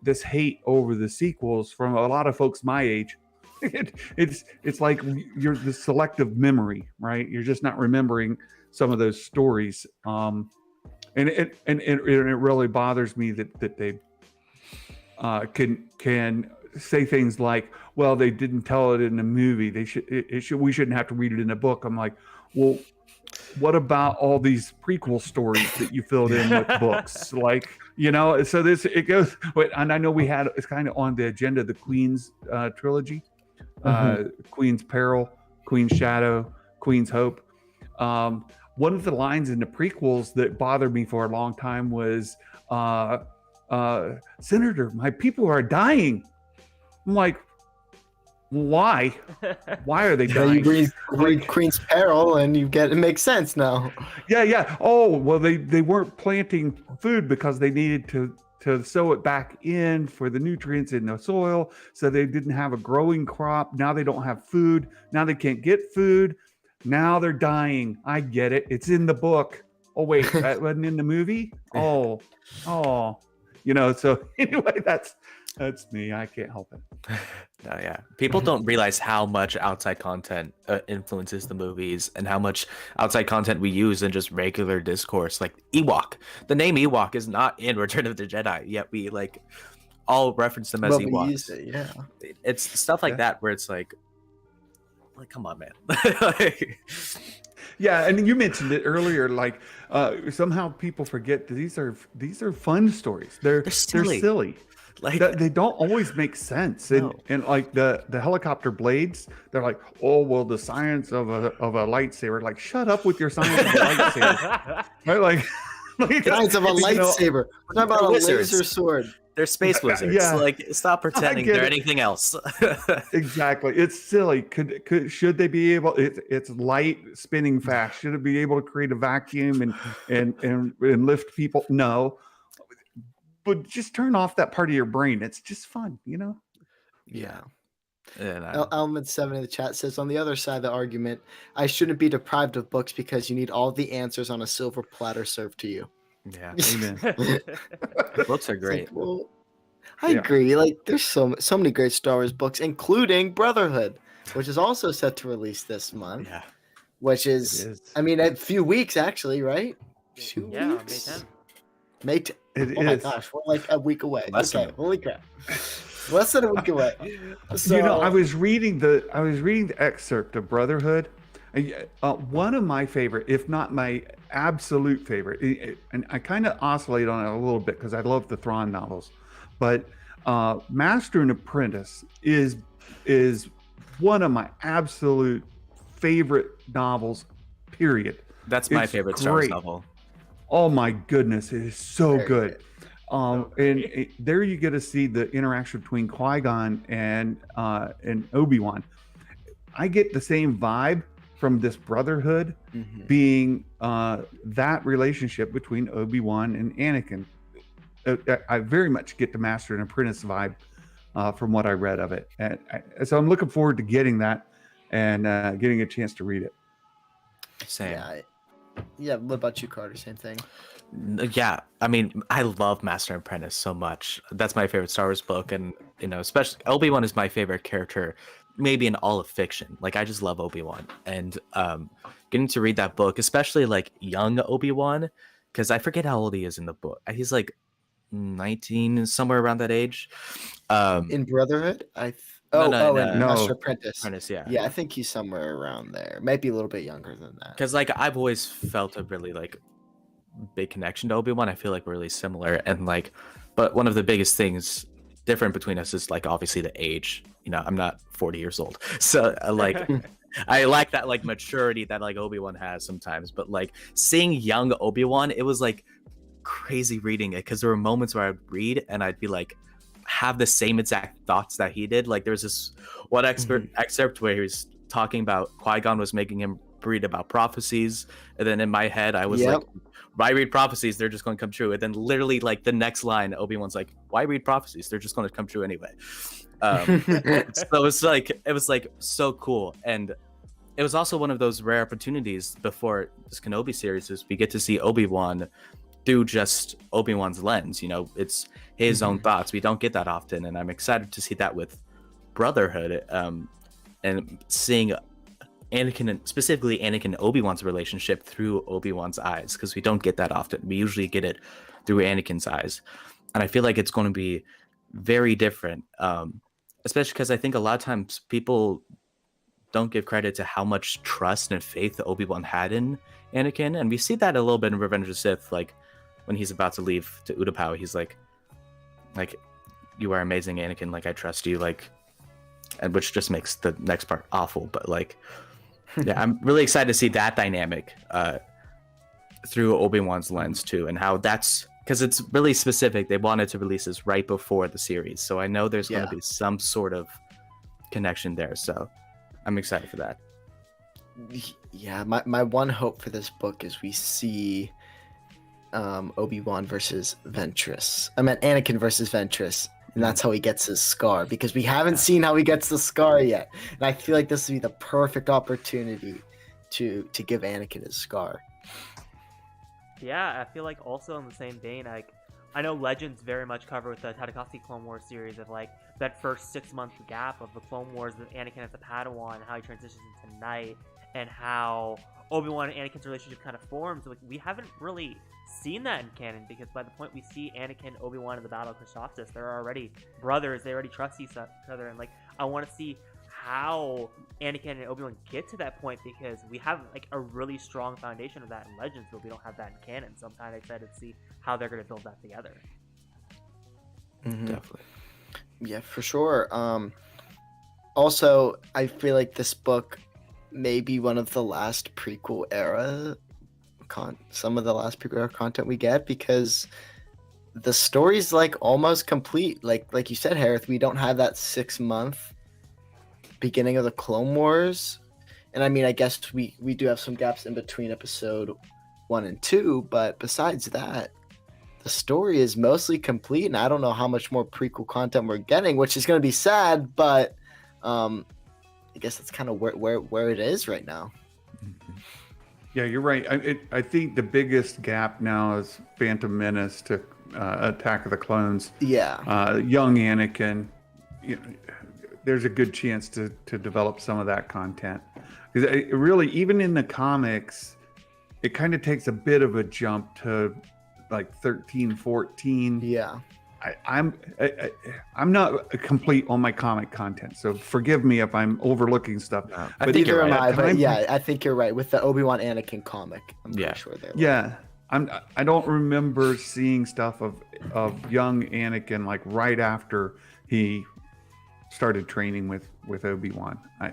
this hate over the sequels from a lot of folks my age, it's like you're the selective memory, right? You're just not remembering some of those stories. And it really bothers me that they can say things like, well, they didn't tell it in the movie. We shouldn't have to read it in a book. I'm like, well, what about all these prequel stories that you filled in with books? Like, so it goes, and I know it's kind of on the agenda, the Queen's trilogy, Queen's Peril, Queen's Shadow, Queen's Hope. One of the lines in the prequels that bothered me for a long time was, Senator, my people are dying. I'm like, why? Why are they dying? You read Queen's Peril and it makes sense now. Yeah. Oh, well, they weren't planting food because they needed to sow it back in for the nutrients in the soil, so they didn't have a growing crop. Now they don't have food. Now they can't get food. Now they're dying. I get it. It's in the book. Oh, wait, that wasn't in the movie? Oh. So anyway, that's me. I can't help it. No, yeah. People don't realize how much outside content influences the movies, and how much outside content we use in just regular discourse. Like Ewok. The name Ewok is not in Return of the Jedi, yet we all reference them as Ewoks. We use it, yeah. It's stuff like that where it's like, come on, man. Yeah, and you mentioned it earlier. Somehow people forget that these are fun stories. They're silly. They don't always make sense. No. And like the helicopter blades, they're like, oh, well, the science of a lightsaber. Like, shut up with your science of a lightsaber. Right? Like science of a lightsaber. We're talking about a laser sword. They're space wizards. Yeah. Stop pretending they're anything else. Exactly. It's silly. Should they be able? It's light, spinning fast. Should it be able to create a vacuum and lift people? No. But just turn off that part of your brain. It's just fun, Yeah. And Element 7 in the chat says, on the other side of the argument, I shouldn't be deprived of books because you need all the answers on a silver platter served to you. yeah, Amen. books are great. Well, I agree. There's so many great Star Wars books, including Brotherhood, which is also set to release this month. Yeah, Which is. I mean, a few weeks actually, right? 2 Yeah, weeks. May 10th. Oh my gosh, we're like a week away. Holy crap. Less than a week away. So, I was reading the excerpt of Brotherhood. One of my favorite, if not my absolute favorite, and I kind of oscillate on it a little bit because I love the Thrawn novels, but Master and Apprentice is one of my absolute favorite novels, period. That's my favorite Star Wars novel. Oh my goodness, it is so good. There you get to see the interaction between Qui-Gon and Obi-Wan. I get the same vibe from this Brotherhood being that relationship between Obi-Wan and Anakin. I very much get the Master and Apprentice vibe from what I read of it. And so I'm looking forward to getting that and getting a chance to read it. Same. Yeah, Yeah, what about you, Carter? Same thing. Yeah, I mean, I love Master and Apprentice so much. That's my favorite Star Wars book, and especially Obi-Wan is my favorite character, maybe in all of fiction. Like, I just love Obi-Wan, and getting to read that book, especially like young Obi-Wan, because I forget how old he is in the book. He's like 19, somewhere around that age. In Brotherhood, No, no, in no. Master Apprentice. Apprentice, yeah. Yeah, I think he's somewhere around there. Might be a little bit younger than that. Because like I've always felt a really like big connection to Obi-Wan. I feel like we're really similar, and like, but one of the biggest things different between us is like obviously the age. I'm not 40 years old, so like I like that like maturity that like Obi-Wan has sometimes. But like seeing young Obi-Wan, it was like crazy reading it, because there were moments where I'd read and I'd be like have the same exact thoughts that he did. Like there's this one excerpt where he was talking about Qui-Gon was making him read about prophecies, and then in my head I was like, why read prophecies? They're just going to come true. And then literally like the next line, Obi-Wan's like, why read prophecies? They're just going to come true anyway. So it was like so cool. And it was also one of those rare opportunities before this Kenobi series is we get to see Obi-Wan through just Obi-Wan's lens. It's his own thoughts. We don't get that often, and I'm excited to see that with Brotherhood, and seeing Anakin, and specifically Anakin and Obi-Wan's relationship through Obi-Wan's eyes, because we don't get that often. We usually get it through Anakin's eyes, and I feel like it's going to be very different, especially because I think a lot of times people don't give credit to how much trust and faith Obi-Wan had in Anakin, and we see that a little bit in Revenge of the Sith, like when he's about to leave to Utapau, he's like you are amazing, Anakin, like I trust you, like, and which just makes the next part awful. But like, yeah, I'm really excited to see that dynamic through Obi-Wan's lens too, and how that's because it's really specific. They wanted to release this right before the series, so I know there's going to be some sort of connection there. So I'm excited for that. Yeah, my one hope for this book is we see Obi-Wan versus Ventress. I meant Anakin versus Ventress, and that's how he gets his scar, because we haven't seen how he gets the scar yet. And I feel like this would be the perfect opportunity to give Anakin his scar. Yeah, I feel like also in the same vein, like I know Legends very much cover with the Tadakasi Clone Wars series of like that first 6-month gap of the Clone Wars with Anakin as a Padawan, how he transitions into Knight, and how Obi-Wan and Anakin's relationship kind of forms. Like, we haven't really seen that in canon, because by the point we see Anakin, Obi-Wan in the Battle of Christophsis, they're already brothers, they already trust each other, and like I want to see how Anakin and Obi-Wan get to that point, because we have like a really strong foundation of that in Legends, but we don't have that in canon. So I'm kind of excited to see how they're going to build that together. Definitely. Yeah, for sure. Also, I feel like this book may be one of the last prequel era some of the last prequel era content we get, because the story's like almost complete. Like you said, Hereth, we don't have that 6-month beginning of the Clone Wars, and I mean, I guess we do have some gaps in between episode 1 and 2, but besides that, the story is mostly complete, and I don't know how much more prequel content we're getting, which is going to be sad, but I guess that's kind of where it is right now. Yeah, you're right. I think the biggest gap now is Phantom Menace to Attack of the Clones. Yeah. Young Anakin, there's a good chance to develop some of that content. Because it really, even in the comics, it kind of takes a bit of a jump to like 13, 14. Yeah. I'm not complete on my comic content, so forgive me if I'm overlooking stuff. But neither am I. But yeah, I think you're right with the Obi-Wan Anakin comic. I'm pretty sure they're. Yeah, I don't remember seeing stuff of young Anakin like right after he started training with Obi-Wan. I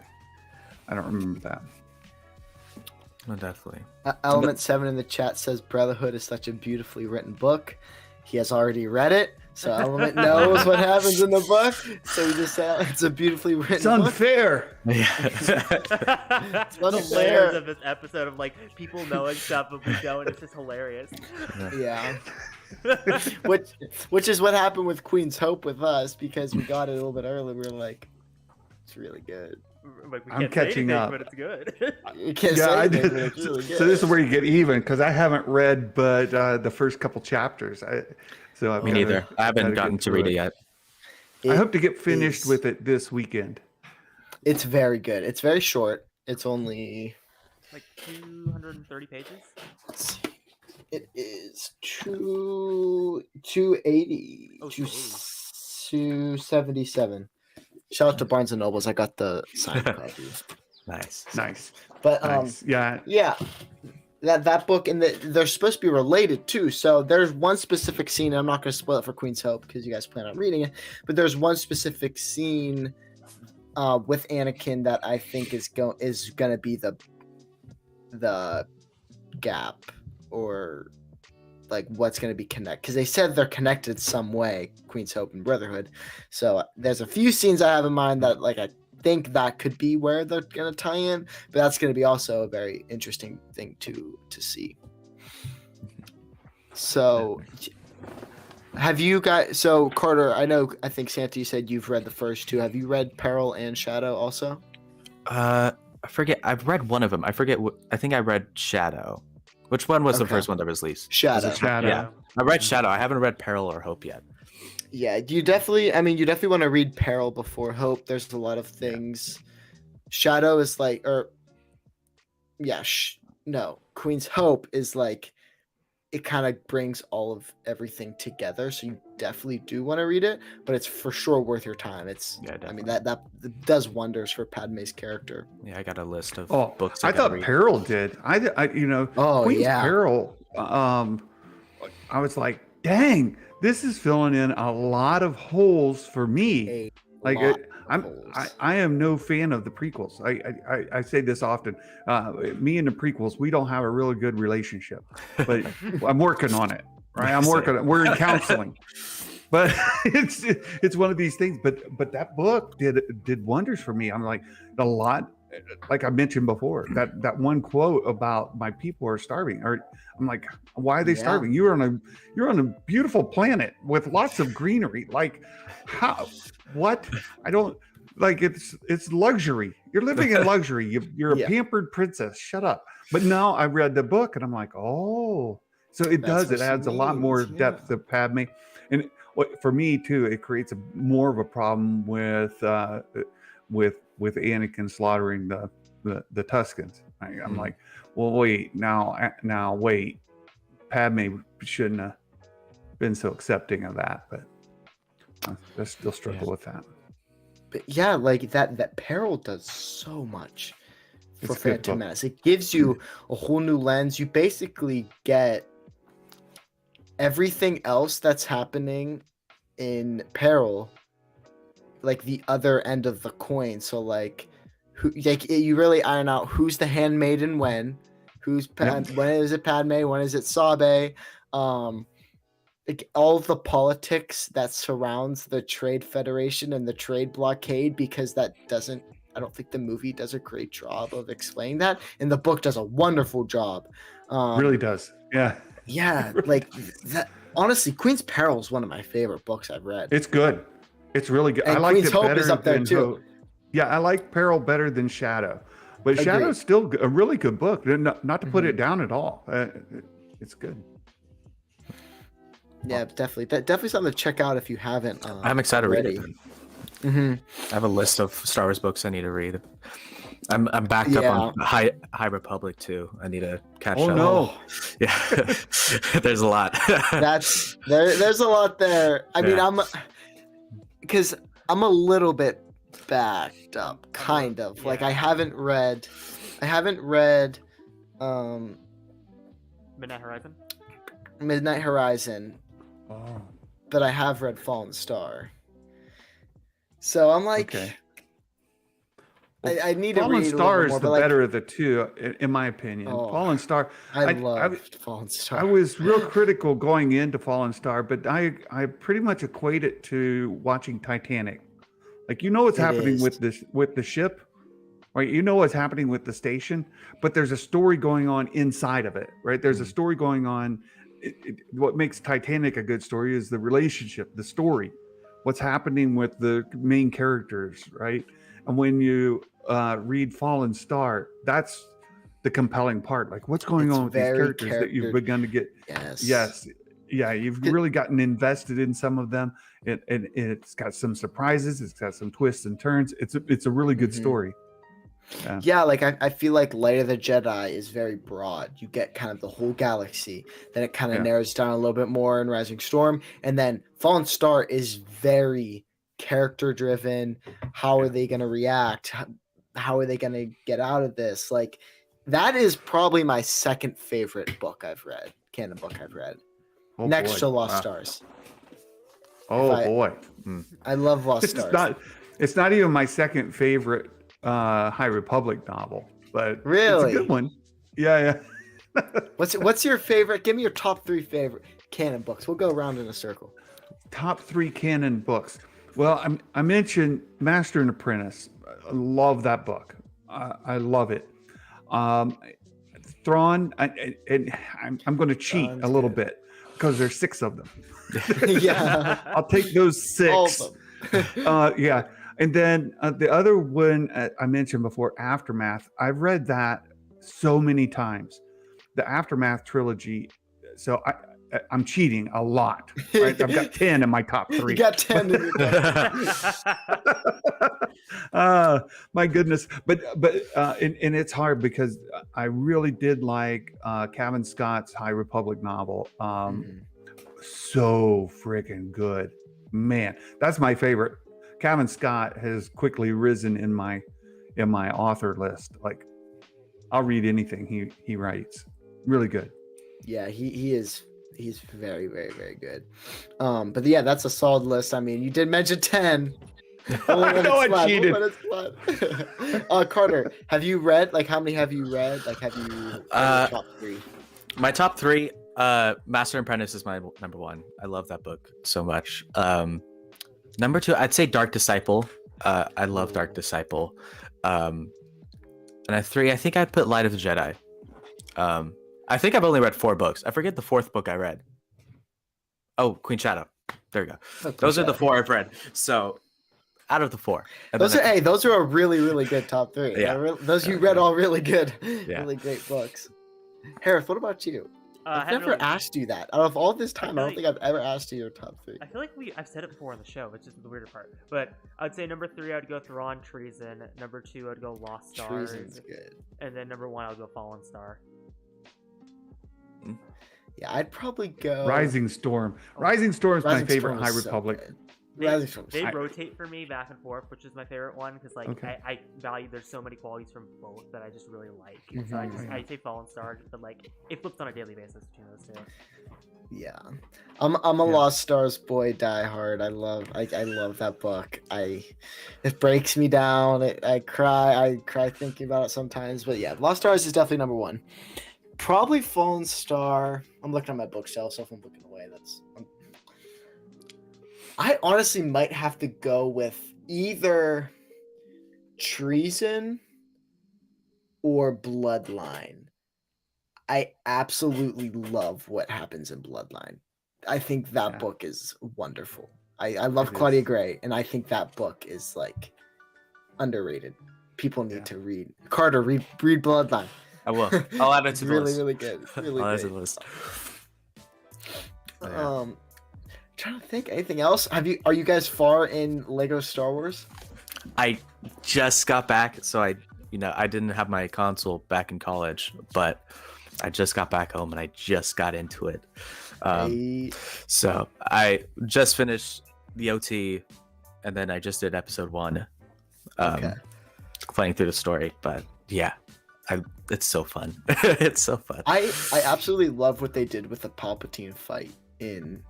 don't remember that. No, definitely. Element 7 in the chat says Brotherhood is such a beautifully written book. He has already read it, so Element knows what happens in the book. So we just say it's a beautifully written It's unfair. book. It's the layers of this episode of like people knowing stuff, but we don't. It's just hilarious. Yeah. which is what happened with Queen's Hope with us, because we got it a little bit early. We were like, it's really good. Like, we I'm can't say catching anything, up. but it's good. You can't Yeah, say I anything, did. but it's really good. So this is where you get even because I haven't read but the first couple chapters. So I've Me gotta- neither. I haven't gotta gotten get to through read it yet. I hope to get finished is- with it this weekend. It's very good. It's very short. It's only Like 230 pages. let's see. It is 280 Oh, 277. Shout out to Barnes and Nobles. I got the signed copy. Nice. Nice. But Nice. Yeah. yeah, that book and they're supposed to be related too. So there's one specific scene. I'm not going to spoil it for Queen's Hope because you guys plan on reading it. But there's one specific scene with Anakin that I think is going to be the gap, or like what's going to be connected, because they said they're connected some way, Queen's Hope and Brotherhood. So there's a few scenes I have in mind that like I think that could be where they're going to tie in, but that's going to be also a very interesting thing to see. So have you guys, so Carter, I think Santa, you said you've read the first two. Have you read Peril and Shadow also? I forget. I've read one of them. I forget. I think I read Shadow. Which one was the Okay. first one that was released? Shadow. Was it Shadow. Yeah, I read Shadow. I haven't read Peril or Hope yet. Yeah, you definitely want to read Peril before Hope. There's a lot of things. Shadow is like, or yeah, no, Queen's Hope is like, it kind of brings all of everything together. So you definitely do want to read it, but it's for sure worth your time. It's, Yeah, I mean, definitely. that does wonders for Padme's character. Yeah, I got a list of Oh, books. I gotta thought read. Peril did. I Oh, Queen's yeah. Peril. I was like, dang, this is filling in a lot of holes for me. A Like lot of I holes. am no fan of the prequels. I say this often. Me and the prequels, we don't have a really good relationship, but I'm working on it. Right, I'm working. We're in counseling, but it's one of these things. But that book did wonders for me. I'm like a lot, like I mentioned before. That one quote about my people are starving, or I'm like, why are they Yeah. starving? You're on a beautiful planet with lots of greenery. Like, how? What? I don't like. It's luxury. You're living in luxury. You're a Yeah. pampered princess. Shut up. But now I read the book and I'm like, oh. So it That's does. what It she adds a lot more means, depth to Padme, and for me too, it creates more of a problem with Anakin slaughtering the Tuscans. I'm like, well, wait, now wait, Padme shouldn't have been so accepting of that, but I still struggle with that. But yeah, like that Peril does so much for It's a good Phantom book. Menace. It gives you a whole new lens. You basically get everything else that's happening in Peril, like the other end of the coin. So like, you really iron out who's the handmaiden when when is it Padme, when is it Sabe, like all the politics that surrounds the Trade Federation and the trade blockade, because I don't think the movie does a great job of explaining that, and the book does a wonderful job. Really does. Yeah. Yeah, like that. Honestly, Queen's Peril is one of my favorite books I've read. It's good. It's really good. And I liked Queen's it Hope better is up there, than too. Hope. Yeah, I like Peril better than Shadow, but Agreed. Shadow's still a really good book. Not to put it down at all. It's good. Yeah, definitely something to check out if you haven't. I'm excited to read it. already. Mm-hmm. I have a list of Star Wars books I need to read. I'm backed Yeah. up on High Republic too. I need to catch Oh up. no. Yeah, there's a lot. That's there's a lot there. I mean, Yeah. because I'm a little bit backed up, kind of. Like Yeah. I haven't read Midnight Horizon. Midnight Horizon, Oh, but I have read Fallen Star. So I'm like, okay. I need to Fallen read a Star little is more, the but like, better of the two, in my opinion. Oh, Fallen Star. I I- loved Fallen Star. I was real critical going into Fallen Star, but I pretty much equate it to watching Titanic. Like, you know what's It happening is. with the ship, right? You know what's happening with the station, but there's a story going on inside of it, right? There's a story going on. What makes Titanic a good story is the relationship, the story, what's happening with the main characters, right? And when you read Fallen Star, that's the compelling part. Like, what's going It's on with these very characters that you've begun to get? Yes. Yeah, you've really gotten invested in some of them. And it's got some surprises. It's got some twists and turns. It's a really good story. Yeah, like I feel like Light of the Jedi is very broad. You get kind of the whole galaxy. Then it kind of narrows down a little bit more in Rising Storm. And then Fallen Star is very character driven. How are they going to react? How are they going to get out of this? Like, that is probably my second favorite book I've read, canon book I've read. Next to Lost Stars. Oh boy. I love Lost Stars. It's not even my second favorite High Republic novel, but really? It's a good one. Yeah. What's your favorite? Give me your top 3 favorite canon books. We'll go around in a circle. Top 3 canon books. Well, I mentioned Master and Apprentice. I love that book. I love it. Thrawn, I'm going to cheat a little bit because there's 6 of them. Yeah, I'll take those 6. All of them. Yeah. And then the other one I mentioned before, Aftermath. I've read that so many times. The Aftermath trilogy. So I'm cheating a lot. Right? I've got 10 in my top 3. You got 10 in your top 3. My goodness. But and it's hard because I really did like Cavan Scott's High Republic novel. So freaking good. Man, that's my favorite. Cavan Scott has quickly risen in my author list. Like, I'll read anything he writes. Really good. Yeah, he's very, very, very good. But yeah, that's a solid list. I mean, you did mention 10. I know I cheated. Carter, have you read? Like, how many have you read? Like, have you top 3? My top 3, Master and Apprentice is my number 1. I love that book so much. Number 2, I'd say Dark Disciple. I love Dark Disciple. And at 3, I think I'd put Light of the Jedi. I think I've only read 4 books. I forget the 4th book I read. Oh, Queen Shadow. There you go. Those are the 4 I've read. So, out of the 4. Those are a really, really good top 3. Yeah. Those you read all really good, really great books. Hereth, what about you? I've never asked you that. Out of all this time, I don't think I've ever asked you your top 3. I feel like I've said it before on the show, which is the weirder part. But I'd say number 3, I'd go Thrawn Treason. Number 2, I'd go Lost Stars. Treason's good. And then number 1, I'd go Fallen Star. Yeah, I'd probably go Rising Storm. Rising Storm is my favorite High Republic. They rotate for me back and forth, which is my favorite one because I value there's so many qualities from both that I just really like. So I say Fallen Star, but like it flips on a daily basis between those 2. Yeah, I'm a Lost Stars boy, die hard. I love that book. It breaks me down. I cry thinking about it sometimes. But yeah, Lost Stars is definitely number 1. Probably Fallen Star. I'm looking at my bookshelf, so if I'm looking away, I honestly might have to go with either Treason or Bloodline. I absolutely love what happens in Bloodline. I think that book is wonderful. I love Claudia Gray, and I think that book is like underrated. People need to read. Carter, read Bloodline. I will. I'll add it to the list. Really good. Really I'll add good. it to the list. Trying to think anything else. Are you guys far in Lego Star Wars? I just got back, so I didn't have my console back in college, but I just got back home and I just got into it. So I just finished the OT, and then I just did episode 1, playing through the story. But yeah, it's so fun. It's so fun. I absolutely love what they did with the Palpatine fight in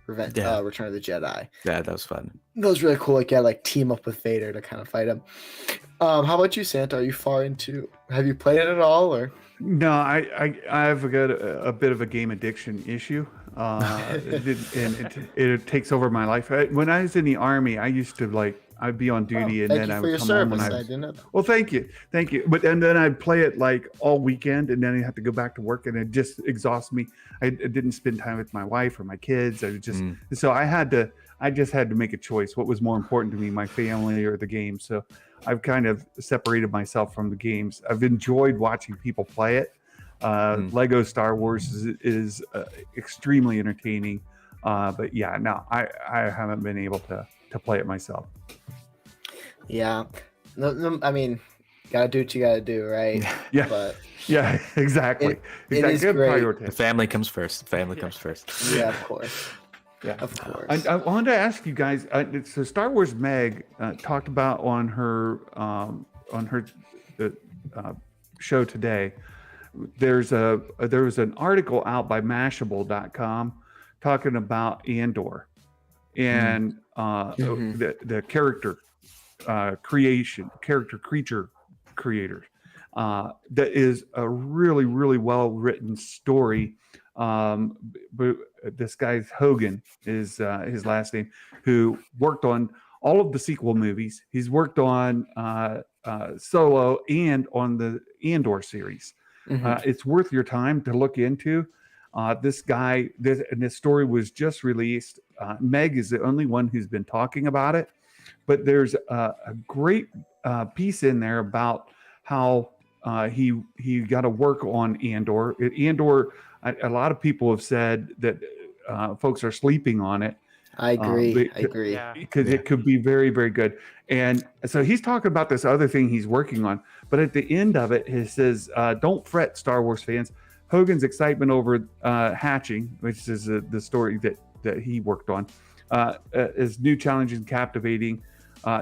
Return of the Jedi. Yeah, that was fun. That was really cool. Like team up with Vader to kind of fight him. How about you, Santa? Are you far into? Have you played it at all, or? No, I've got a bit of a game addiction issue, and it takes over my life. When I was in the Army, I used to I'd be on duty, and then I would come home and I didn't know that. Well, thank you. But and then I'd play it like all weekend, and then I have to go back to work, and it just exhausts me. I didn't spend time with my wife or my kids. I was just so I had I just had to make a choice. What was more important to me, my family or the game? So I've kind of separated myself from the games. I've enjoyed watching people play it. Lego Star Wars is extremely entertaining. But yeah, no, I haven't been able to play it myself. Yeah. No, I mean, gotta do what you gotta do, right? Yeah. But Yeah, exactly. it is Good great. priority. The family comes first. Family comes first. Yeah, of course. Yeah, Of course. I wanted to ask you guys. So Star Wars Meg talked about on her show today. There was an article out by Mashable.com talking about Andor and the character creature creators. That is a really, really well written story. But this guy's Hogan is his last name, who worked on all of the sequel movies. He's worked on Solo and on the Andor series. It's worth your time to look into. This guy, this story was just released. Meg is the only one who's been talking about it, but there's a great piece in there about how he got to work on Andor. Andor, a lot of people have said that folks are sleeping on it. I agree. I agree. Yeah. Because it could be very, very good. And so he's talking about this other thing he's working on. But at the end of it, he says, don't fret, Star Wars fans. Hogan's excitement over hatching, which is the story that he worked on, is new, challenging, captivating.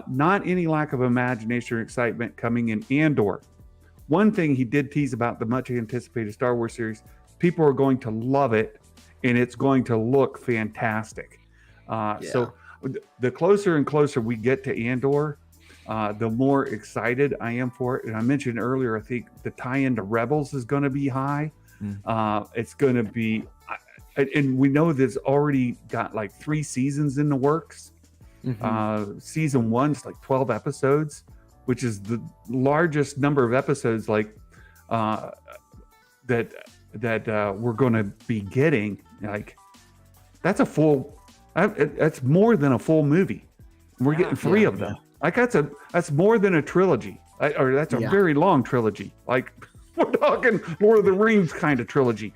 Not any lack of imagination or excitement coming in Andor. One thing he did tease about the much anticipated Star Wars series, people are going to love it, and it's going to look fantastic. So the closer and closer we get to Andor, the more excited I am for it. And I mentioned earlier, I think the tie-in to Rebels is going to be high. It's going to be, and we know there's already got like 3 seasons in the works. Season 1's like 12 episodes, which is the largest number of episodes like that we're going to be getting. Like that's that's more than a full movie. We're getting 3 of them. Like that's more than a trilogy, or that's a very long trilogy. Like we're talking Lord of the Rings kind of trilogy.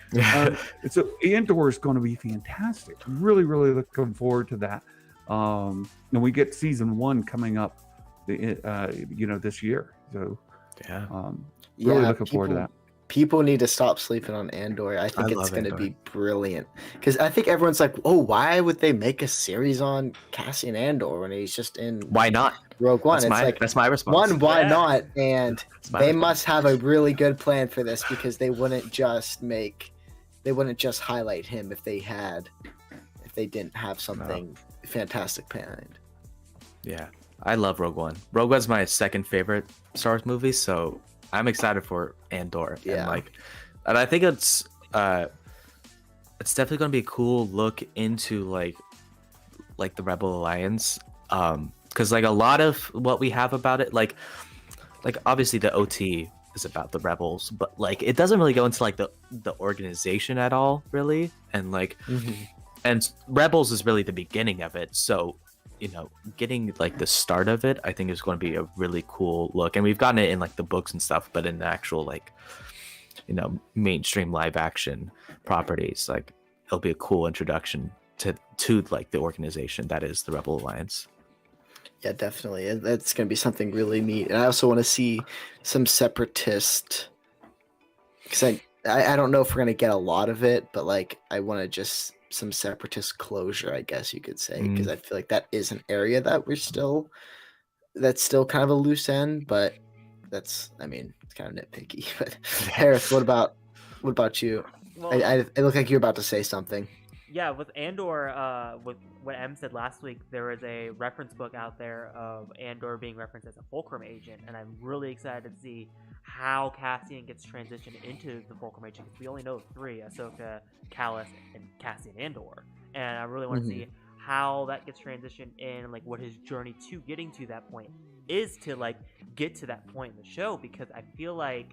So Andor is going to be fantastic. Really, really looking forward to that. And we get season 1 coming up, this year. So really looking forward to that. People need to stop sleeping on Andor. I think it's going to be brilliant. Because I think everyone's like, oh, why would they make a series on Cassian Andor when he's just in Why not? Rogue One? That's my response. One, why not? And they must have a really good plan for this, because they wouldn't just highlight him if they didn't have something fantastic planned. Yeah, I love Rogue One. Rogue One's my second favorite Star Wars movie, so I'm excited for Andor. Yeah. And I think it's definitely going to be a cool look into like the Rebel Alliance. Because like a lot of what we have about it, like obviously the OT is about the rebels, but like it doesn't really go into like the organization at all, really. And like and Rebels is really the beginning of it. So getting like the start of it, I think is going to be a really cool look. And we've gotten it in like the books and stuff, but in the actual like mainstream live action properties, like it'll be a cool introduction to like the organization that is the Rebel Alliance. Yeah, definitely. That's going to be something really neat. And I also want to see some separatist, because I don't know if we're going to get a lot of it, but like I want to just some separatist closure, I guess you could say, because I feel like that is an area that that's still kind of a loose end, but it's kind of nitpicky. But Hereth, what about you? Well, it looked like you're about to say something. Yeah, with Andor, with what Em said last week, there is a reference book out there of Andor being referenced as a Fulcrum agent, and I'm really excited to see how Cassian gets transitioned into the Fulcrum agent, because we only know 3, Ahsoka, Callus, and Cassian Andor. And I really want to see how that gets transitioned in, like what his journey to getting to that point is, to like get to that point in the show, because I feel like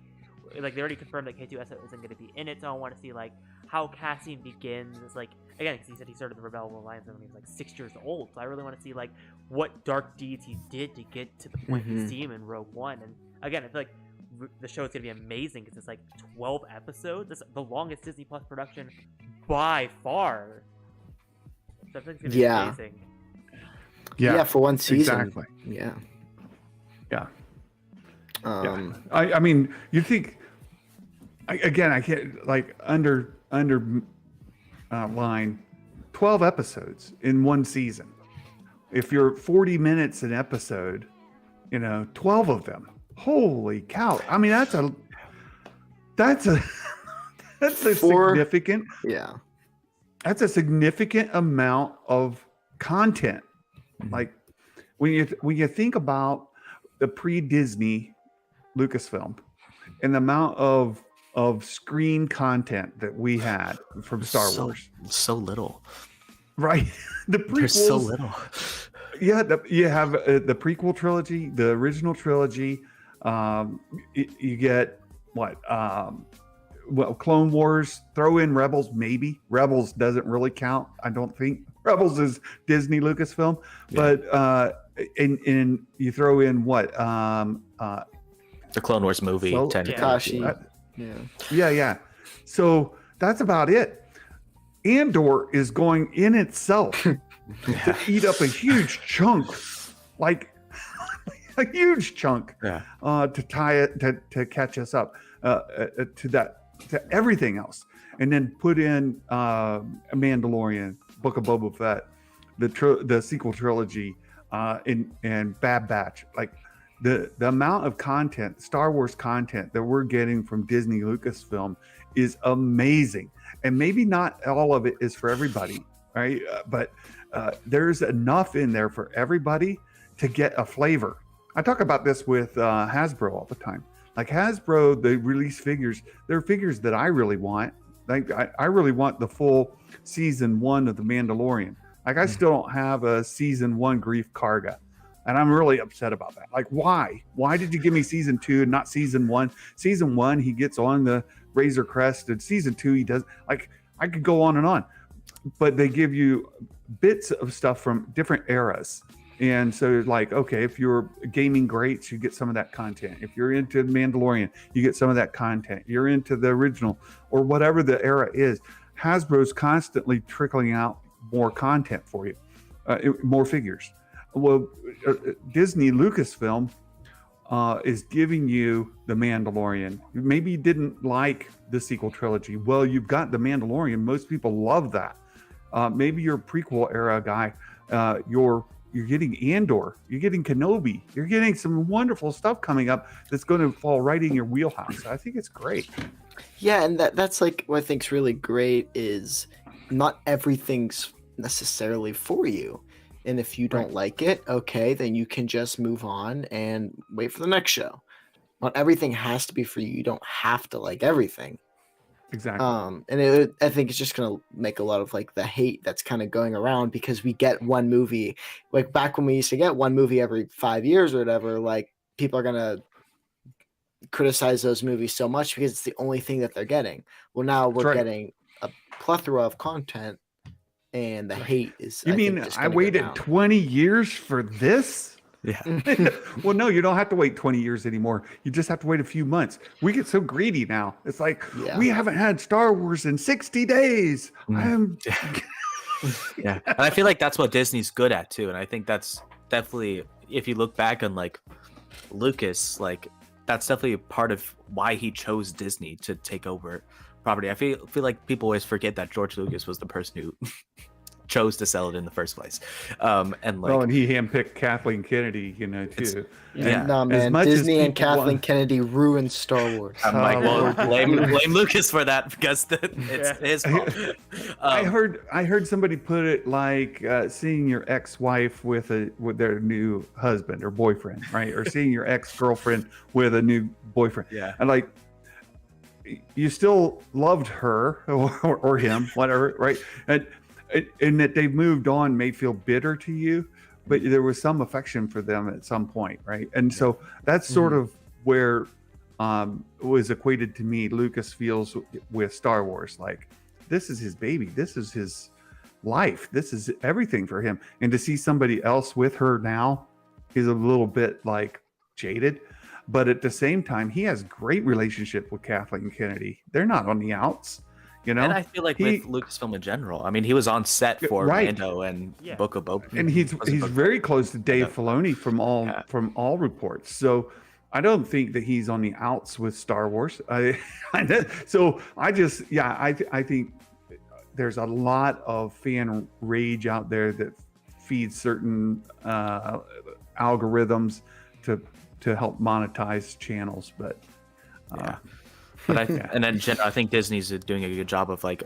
like they already confirmed that K2SO isn't going to be in it, so I want to see like how casting begins. It's like again, because he said he started the Rebel Alliance when he was like 6 years old, so I really want to see like what dark deeds he did to get to the point we see him in Rogue One. And again, I feel like the show is going to be amazing because it's like 12 episodes. It's the longest Disney Plus production by far. So I think it's going to be amazing. Yeah, for one season. Exactly. Yeah. Yeah. I mean, you think I can't like under line 12 episodes in one season. If you're 40 minutes an episode, 12 of them. Holy cow! I mean, that's a significant. Yeah. That's a significant amount of content. Like when you think about the pre-Disney Lucasfilm and the amount of screen content that we had from Star Wars, so little, right? The prequels, there's so little. Yeah, you have the prequel trilogy, the original trilogy. You get what? Clone Wars. Throw in Rebels, maybe. Rebels doesn't really count. I don't think Rebels is Disney Lucasfilm, but and you throw in what? The Clone Wars movie. Takashi. Yeah. So that's about it. Andor is going in itself to eat up a huge chunk, like a huge chunk, to tie it to catch us up to everything else, and then put in a Mandalorian, Book of Boba Fett, the sequel trilogy, and Bad Batch. Like the amount of content, Star Wars content that we're getting from Disney Lucasfilm is amazing. And maybe not all of it is for everybody, right? But there's enough in there for everybody to get a flavor. I talk about this with Hasbro all the time. Like Hasbro, they release figures. They're figures that I really want. Like I really want the full season 1 of The Mandalorian. Like I still don't have a season 1 Grief Karga. And I'm really upset about that. Like, why? Why did you give me season 2 and not season 1? Season 1, he gets on the Razor Crest, and season 2, he does. Like, I could go on and on. But they give you bits of stuff from different eras. And so, like, okay, if you're gaming greats, you get some of that content. If you're into Mandalorian, you get some of that content. You're into the original or whatever the era is. Hasbro's constantly trickling out more content for you, more figures. Well, Disney Lucasfilm is giving you The Mandalorian. Maybe you didn't like the sequel trilogy. Well, you've got The Mandalorian. Most people love that. Maybe you're a prequel era guy. You're getting Andor. You're getting Kenobi. You're getting some wonderful stuff coming up that's going to fall right in your wheelhouse. I think it's great. Yeah, and that's like what I think's really great is not everything's necessarily for you. And if you don't like it, okay, then you can just move on and wait for the next show. Not everything has to be for you. You don't have to like everything. Exactly. And I think it's just going to make a lot of like the hate that's kind of going around because we get one movie, like back when we used to get one movie every 5 years or whatever, like people are going to criticize those movies so much because it's the only thing that they're getting. Well, now we're getting a plethora of content. And the hate is. You mean I waited 20 years for this? Yeah. Well, no, you don't have to wait 20 years anymore. You just have to wait a few months. We get so greedy now. It's like we haven't had Star Wars in 60 days. Yeah. And I feel like that's what Disney's good at too. And I think that's definitely, if you look back on like Lucas, like that's definitely a part of why he chose Disney to take over property. I feel like people always forget that George Lucas was the person who chose to sell it in the first place. And like, and he handpicked Kathleen Kennedy, too. Yeah, no, man, Disney and Kathleen Kennedy ruined Star Wars. I'm like, well, blame Lucas for that because it's his fault. I heard somebody put it like seeing your ex-wife with their new husband or boyfriend, right? Or seeing your ex-girlfriend with a new boyfriend. Yeah, and like, you still loved her or him, whatever, right? And that they've moved on may feel bitter to you, but there was some affection for them at some point, right? And so that's sort of where was equated to me. Lucas feels with Star Wars, like this is his baby, this is his life, this is everything for him. And to see somebody else with her now is a little bit like jaded, but at the same time, he has great relationship with Kathleen Kennedy. They're not on the outs, you know. And I feel like with Lucasfilm in general, I mean, he was on set for Mando and Book of Boba, and he's very close to Dave Filoni from all reports. So I don't think that he's on the outs with Star Wars. I think there's a lot of fan rage out there that feeds certain algorithms to help monetize channels, but and then I think Disney's doing a good job of like,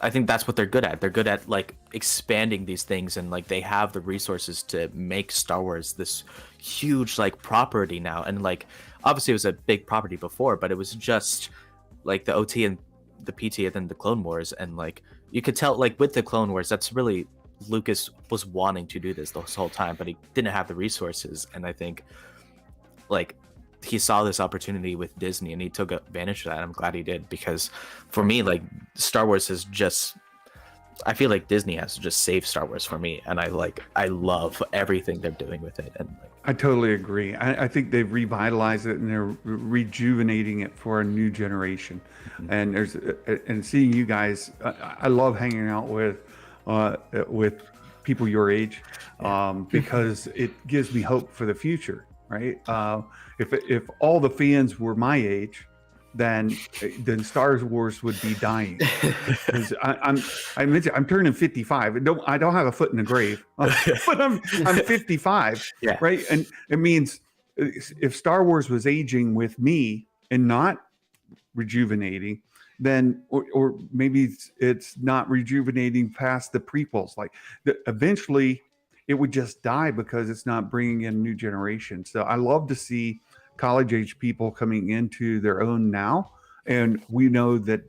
I think that's what they're good at. They're good at like expanding these things, and like they have the resources to make Star Wars this huge like property now. And like obviously it was a big property before, but it was just like the OT and the PT and then the Clone Wars, and like you could tell like with the Clone Wars, that's really Lucas was wanting to do this whole time, but he didn't have the resources. And I think like he saw this opportunity with Disney and he took advantage of that. I'm glad he did, because for me, like Star Wars is just, I feel like Disney has just saved Star Wars for me, and I love everything they're doing with it. And like, I totally agree. I think they've revitalized it and they're rejuvenating it for a new generation. And and seeing you guys, I love hanging out with people your age, because it gives me hope for the future. Right? If all the fans were my age, then Star Wars would be dying. I'm turning 55. I don't have a foot in the grave, but I'm 55. Yeah. Right? And it means if Star Wars was aging with me and not rejuvenating, then or maybe it's not rejuvenating past the prequels. Like eventually it would just die because it's not bringing in a new generation. So I love to see college age people coming into their own now. And we know that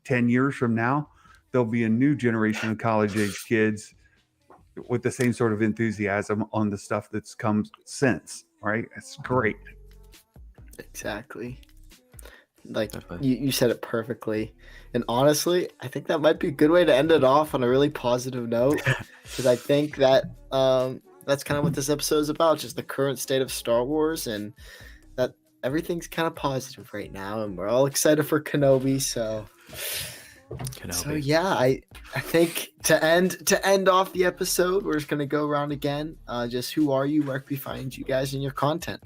10 years from now, there'll be a new generation of college age kids with the same sort of enthusiasm on the stuff that's come since, right? It's great. Exactly. Like you said it perfectly. And honestly, I think that might be a good way to end it off on a really positive note, because I think that that's kind of what this episode is about, just the current state of Star Wars, and that everything's kind of positive right now, and we're all excited for Kenobi. So yeah, I think to end off the episode, we're just gonna go around again. Just who are you? Where can we find you guys and your content?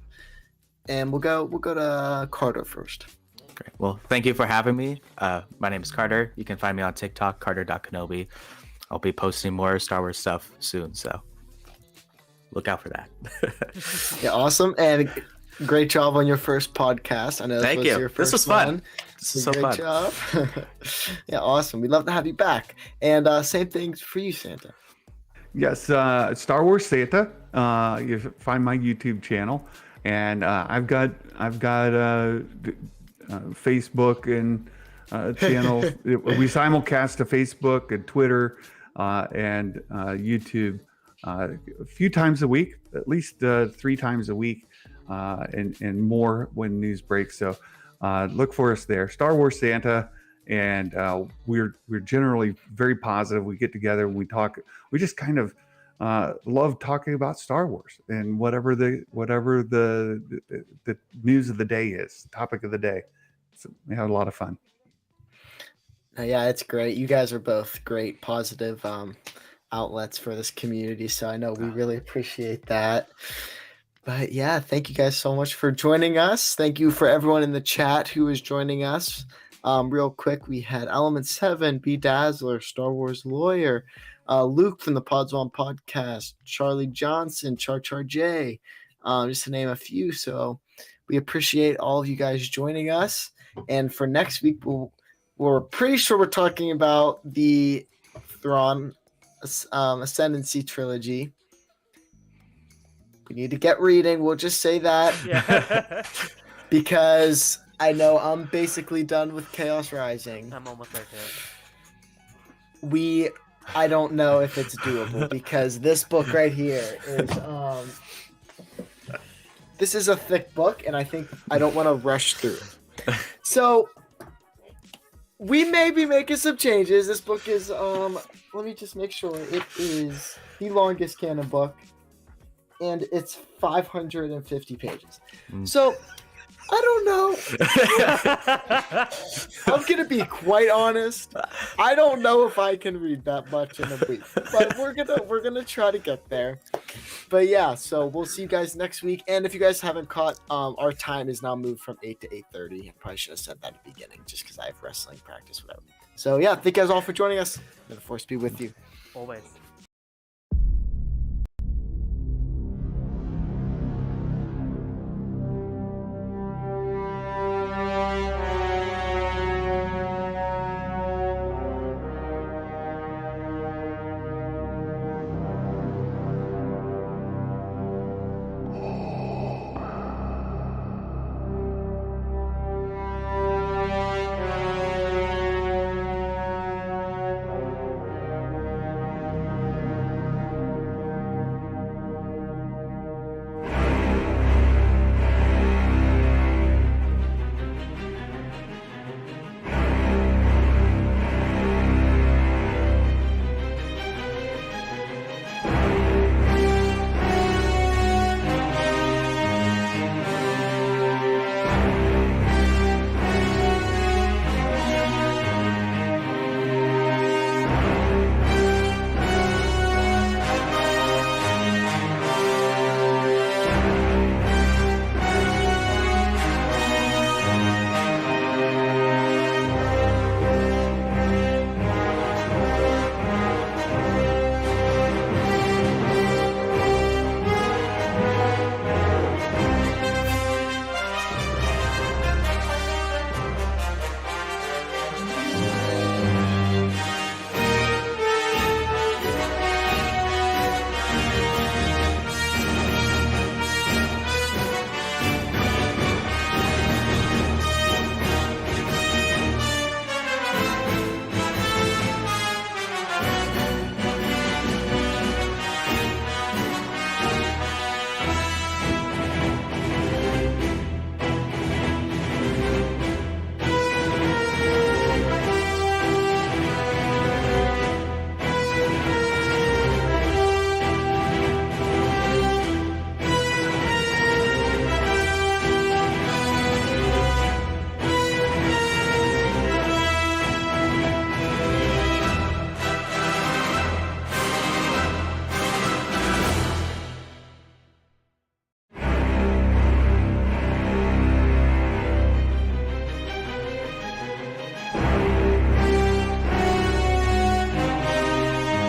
And we'll go to Carter first. Great. Well, thank you for having me. My name is Carter. You can find me on TikTok, carter.kenobi. I'll be posting more Star Wars stuff soon, so look out for that. Yeah, awesome. And great job on your first podcast. I know this was your first This was fun. one. This is so fun. Great job. Yeah, awesome. We'd love to have you back. And same things for you, Santa. Yes, Star Wars Santa. You find my YouTube channel, and I've got Facebook and channels. We simulcast to Facebook and Twitter and YouTube a few times a week, at least 3 times a week, and more when news breaks. So look for us there. Star Wars Santa, and we're generally very positive. We get together and we talk. We just kind of love talking about Star Wars and whatever the news of the day is, topic of the day. So we have a lot of fun. Yeah, it's great. You guys are both great, positive outlets for this community. So I know we really appreciate that. But yeah, thank you guys so much for joining us. Thank you for everyone in the chat who is joining us. Real quick, we had Element 7, B Dazzler, Star Wars Lawyer, Luke from the Pods On podcast, Charlie Johnson, Char J, just to name a few. So we appreciate all of you guys joining us. And for next week, we're pretty sure we're talking about the Thrawn Ascendancy trilogy. We need to get reading. We'll just say that. Yeah. Because I know I'm basically done with Chaos Rising. I'm almost there too. I don't know if it's doable because this book right here is this is a thick book, and I think I don't want to rush through it. So we may be making some changes. This book is let me just make sure it is the longest canon book, and it's 550 pages. So I don't know. I'm gonna be quite honest. I don't know if I can read that much in a week, but we're gonna try to get there. But yeah, so we'll see you guys next week. And if you guys haven't caught, our time is now moved from 8 to 8:30. I probably should have said that at the beginning, just because I have wrestling practice, whatever. So yeah, thank you guys all for joining us. May the force be with you. Always.